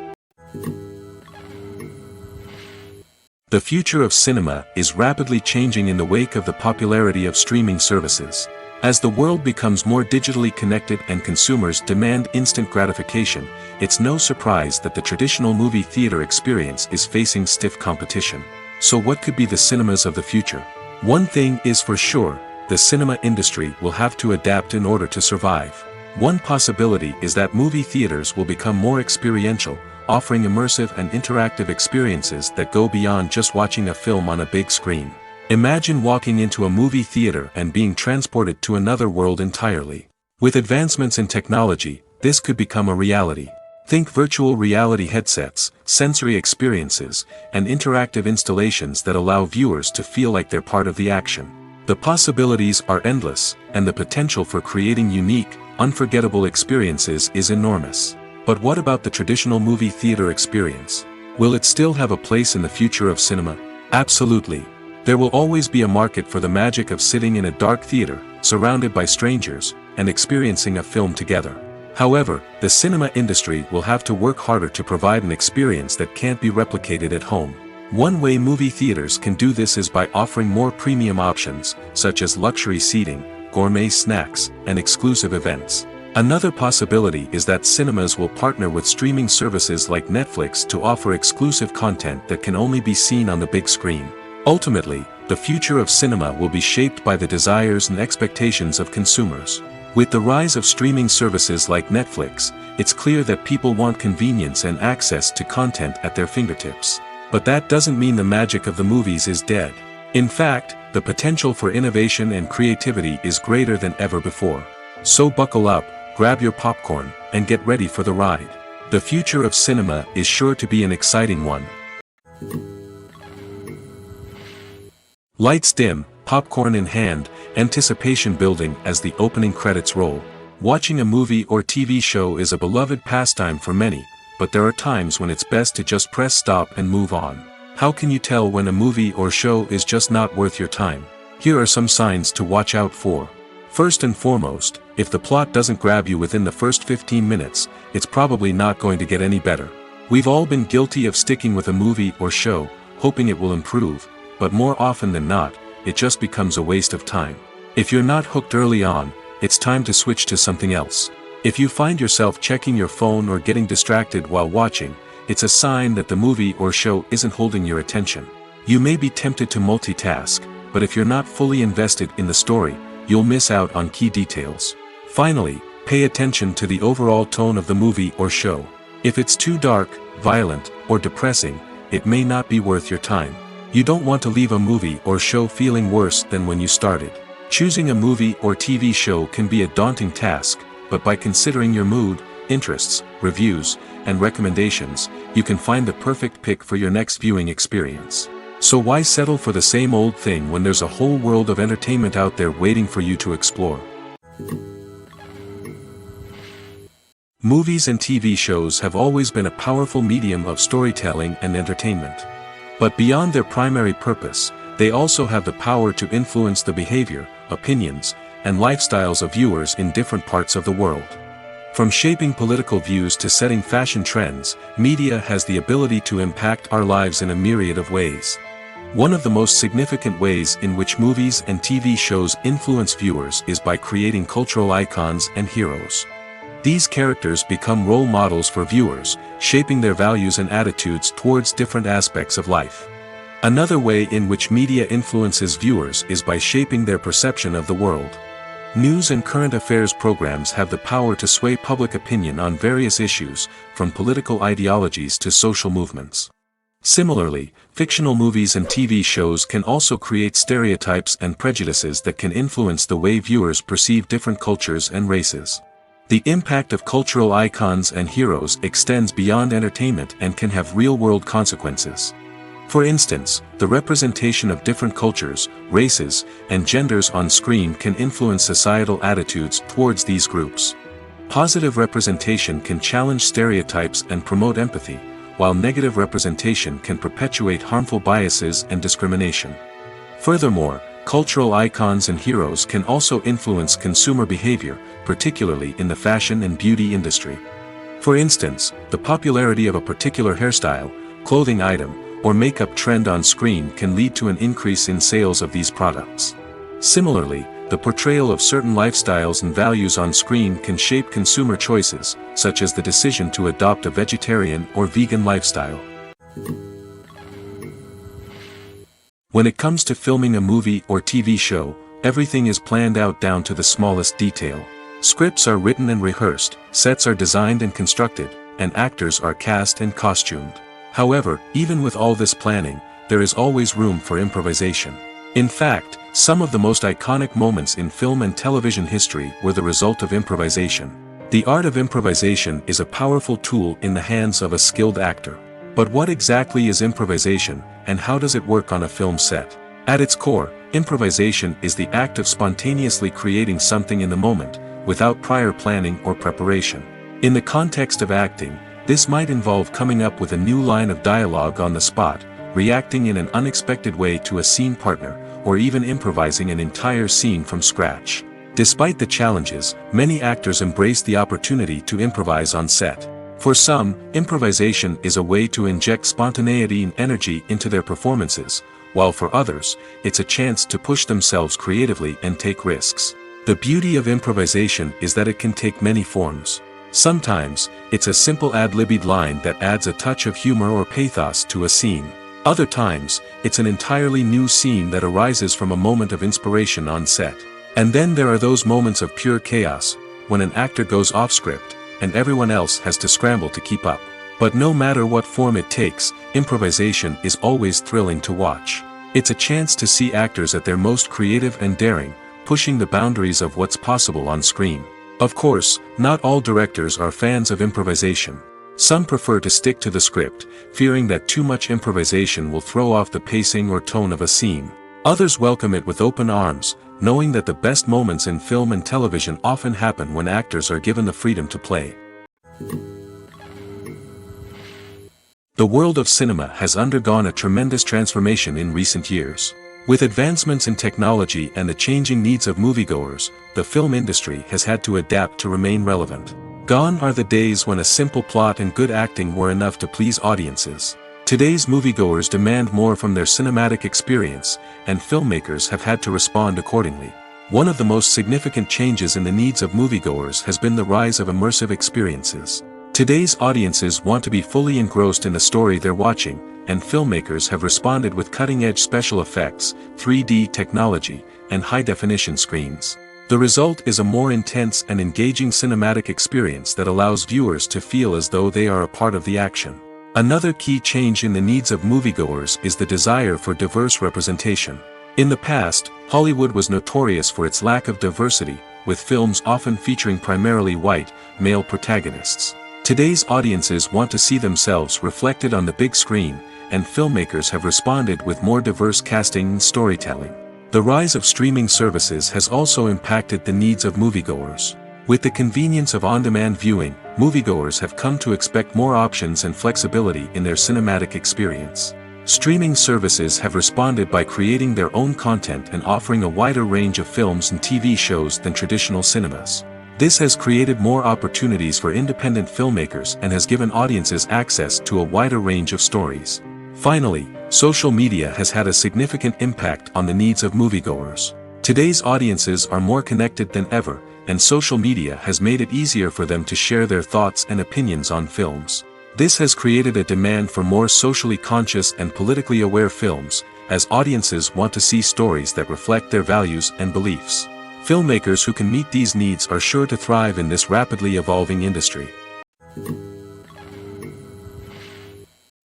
The future of cinema is rapidly changing in the wake of the popularity of streaming services. As the world becomes more digitally connected and consumers demand instant gratification, it's no surprise that the traditional movie theater experience is facing stiff competition. So what could be the cinemas of the future? One thing is for sure, the cinema industry will have to adapt in order to survive. One possibility is that movie theaters will become more experiential, offering immersive and interactive experiences that go beyond just watching a film on a big screen. Imagine walking into a movie theater and being transported to another world entirely. With advancements in technology, this could become a reality. Think virtual reality headsets, sensory experiences, and interactive installations that allow viewers to feel like they're part of the action. The possibilities are endless, and the potential for creating unique, unforgettable experiences is enormous. But what about the traditional movie theater experience? Will it still have a place in the future of cinema? Absolutely. There will always be a market for the magic of sitting in a dark theater, surrounded by strangers, and experiencing a film together. However, the cinema industry will have to work harder to provide an experience that can't be replicated at home. One way movie theaters can do this is by offering more premium options, such as luxury seating, gourmet snacks, and exclusive events. Another possibility is that cinemas will partner with streaming services like Netflix to offer exclusive content that can only be seen on the big screen. Ultimately, the future of cinema will be shaped by the desires and expectations of consumers. With the rise of streaming services like Netflix, it's clear that people want convenience and access to content at their fingertips. But that doesn't mean the magic of the movies is dead. In fact, the potential for innovation and creativity is greater than ever before. So buckle up, grab your popcorn, and get ready for the ride. The future of cinema is sure to be an exciting one. Lights dim, popcorn in hand, anticipation building as the opening credits roll. Watching a movie or TV show is a beloved pastime for many, but there are times when it's best to just press stop and move on. How can you tell when a movie or show is just not worth your time? Here are some signs to watch out for. First and foremost, if the plot doesn't grab you within the first 15 minutes, it's probably not going to get any better. We've all been guilty of sticking with a movie or show, hoping it will improve, but more often than not, it just becomes a waste of time. If you're not hooked early on, it's time to switch to something else. If you find yourself checking your phone or getting distracted while watching, it's a sign that the movie or show isn't holding your attention. You may be tempted to multitask, but if you're not fully invested in the story, you'll miss out on key details. Finally, pay attention to the overall tone of the movie or show. If it's too dark, violent, or depressing, it may not be worth your time. You don't want to leave a movie or show feeling worse than when you started. Choosing a movie or TV show can be a daunting task, but by considering your mood, interests, reviews, and recommendations, you can find the perfect pick for your next viewing experience. So why settle for the same old thing when there's a whole world of entertainment out there waiting for you to explore? Movies and TV shows have always been a powerful medium of storytelling and entertainment. But beyond their primary purpose, they also have the power to influence the behavior, opinions, and lifestyles of viewers in different parts of the world. From shaping political views to setting fashion trends, media has the ability to impact our lives in a myriad of ways. One of the most significant ways in which movies and TV shows influence viewers is by creating cultural icons and heroes. These characters become role models for viewers, shaping their values and attitudes towards different aspects of life. Another way in which media influences viewers is by shaping their perception of the world. News and current affairs programs have the power to sway public opinion on various issues, from political ideologies to social movements. Similarly, fictional movies and TV shows can also create stereotypes and prejudices that can influence the way viewers perceive different cultures and races. The impact of cultural icons and heroes extends beyond entertainment and can have real-world consequences. For instance, the representation of different cultures, races, and genders on screen can influence societal attitudes towards these groups. Positive representation can challenge stereotypes and promote empathy, while negative representation can perpetuate harmful biases and discrimination. Furthermore, cultural icons and heroes can also influence consumer behavior, particularly in the fashion and beauty industry. For instance, the popularity of a particular hairstyle, clothing item, or makeup trend on screen can lead to an increase in sales of these products. Similarly, the portrayal of certain lifestyles and values on screen can shape consumer choices, such as the decision to adopt a vegetarian or vegan lifestyle. When it comes to filming a movie or TV show, everything is planned out down to the smallest detail. Scripts are written and rehearsed, sets are designed and constructed, and actors are cast and costumed. However, even with all this planning, there is always room for improvisation. In fact, some of the most iconic moments in film and television history were the result of improvisation. The art of improvisation is a powerful tool in the hands of a skilled actor. But what exactly is improvisation, and how does it work on a film set? At its core, improvisation is the act of spontaneously creating something in the moment, without prior planning or preparation. In the context of acting, this might involve coming up with a new line of dialogue on the spot, reacting in an unexpected way to a scene partner, or even improvising an entire scene from scratch. Despite the challenges, many actors embrace the opportunity to improvise on set. For some, improvisation is a way to inject spontaneity and energy into their performances, while for others, it's a chance to push themselves creatively and take risks. The beauty of improvisation is that it can take many forms. Sometimes, it's a simple ad-libbed line that adds a touch of humor or pathos to a scene. Other times, it's an entirely new scene that arises from a moment of inspiration on set. And then there are those moments of pure chaos, when an actor goes off script, and everyone else has to scramble to keep up. But no matter what form it takes, improvisation is always thrilling to watch. It's a chance to see actors at their most creative and daring, pushing the boundaries of what's possible on screen. Of course, not all directors are fans of improvisation. Some prefer to stick to the script, fearing that too much improvisation will throw off the pacing or tone of a scene. Others welcome it with open arms, knowing that the best moments in film and television often happen when actors are given the freedom to play. The world of cinema has undergone a tremendous transformation in recent years. With advancements in technology and the changing needs of moviegoers, the film industry has had to adapt to remain relevant. Gone are the days when a simple plot and good acting were enough to please audiences. Today's moviegoers demand more from their cinematic experience, and filmmakers have had to respond accordingly. One of the most significant changes in the needs of moviegoers has been the rise of immersive experiences. Today's audiences want to be fully engrossed in the story they're watching, and filmmakers have responded with cutting-edge special effects, 3D technology, and high-definition screens. The result is a more intense and engaging cinematic experience that allows viewers to feel as though they are a part of the action. Another key change in the needs of moviegoers is the desire for diverse representation. In the past, Hollywood was notorious for its lack of diversity, with films often featuring primarily white, male protagonists. Today's audiences want to see themselves reflected on the big screen, and filmmakers have responded with more diverse casting and storytelling. The rise of streaming services has also impacted the needs of moviegoers. With the convenience of on-demand viewing, moviegoers have come to expect more options and flexibility in their cinematic experience. Streaming services have responded by creating their own content and offering a wider range of films and TV shows than traditional cinemas. This has created more opportunities for independent filmmakers and has given audiences access to a wider range of stories. Finally, social media has had a significant impact on the needs of moviegoers. Today's audiences are more connected than ever, and social media has made it easier for them to share their thoughts and opinions on films. This has created a demand for more socially conscious and politically aware films, as audiences want to see stories that reflect their values and beliefs. Filmmakers who can meet these needs are sure to thrive in this rapidly evolving industry.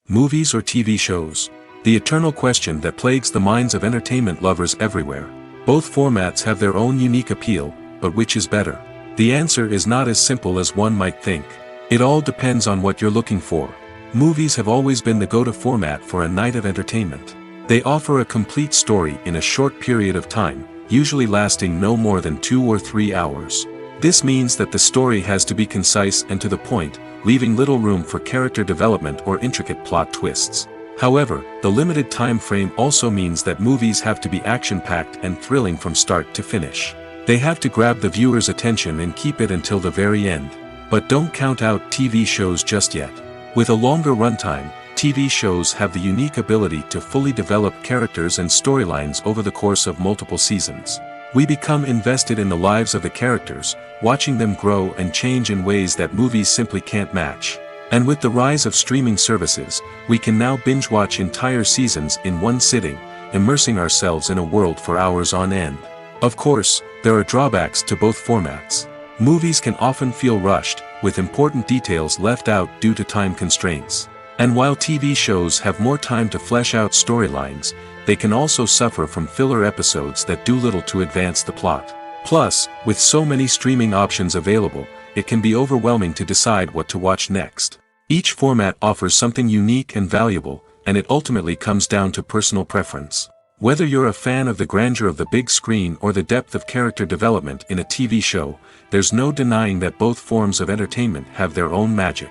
Movies or TV shows? The eternal question that plagues the minds of entertainment lovers everywhere. Both formats have their own unique appeal, but which is better? The answer is not as simple as one might think. It all depends on what you're looking for. Movies have always been the go-to format for a night of entertainment. They offer a complete story in a short period of time, usually lasting no more than 2 or 3 hours. This means that the story has to be concise and to the point, leaving little room for character development or intricate plot twists. However, the limited time frame also means that movies have to be action-packed and thrilling from start to finish. They have to grab the viewer's attention and keep it until the very end. But don't count out TV shows just yet. With a longer runtime, TV shows have the unique ability to fully develop characters and storylines over the course of multiple seasons. We become invested in the lives of the characters, watching them grow and change in ways that movies simply can't match. And with the rise of streaming services, we can now binge-watch entire seasons in one sitting, immersing ourselves in a world for hours on end. Of course, there are drawbacks to both formats. Movies can often feel rushed, with important details left out due to time constraints. And while TV shows have more time to flesh out storylines, they can also suffer from filler episodes that do little to advance the plot. Plus, with so many streaming options available, it can be overwhelming to decide what to watch next. Each format offers something unique and valuable, and it ultimately comes down to personal preference. Whether you're a fan of the grandeur of the big screen or the depth of character development in a TV show, there's no denying that both forms of entertainment have their own magic.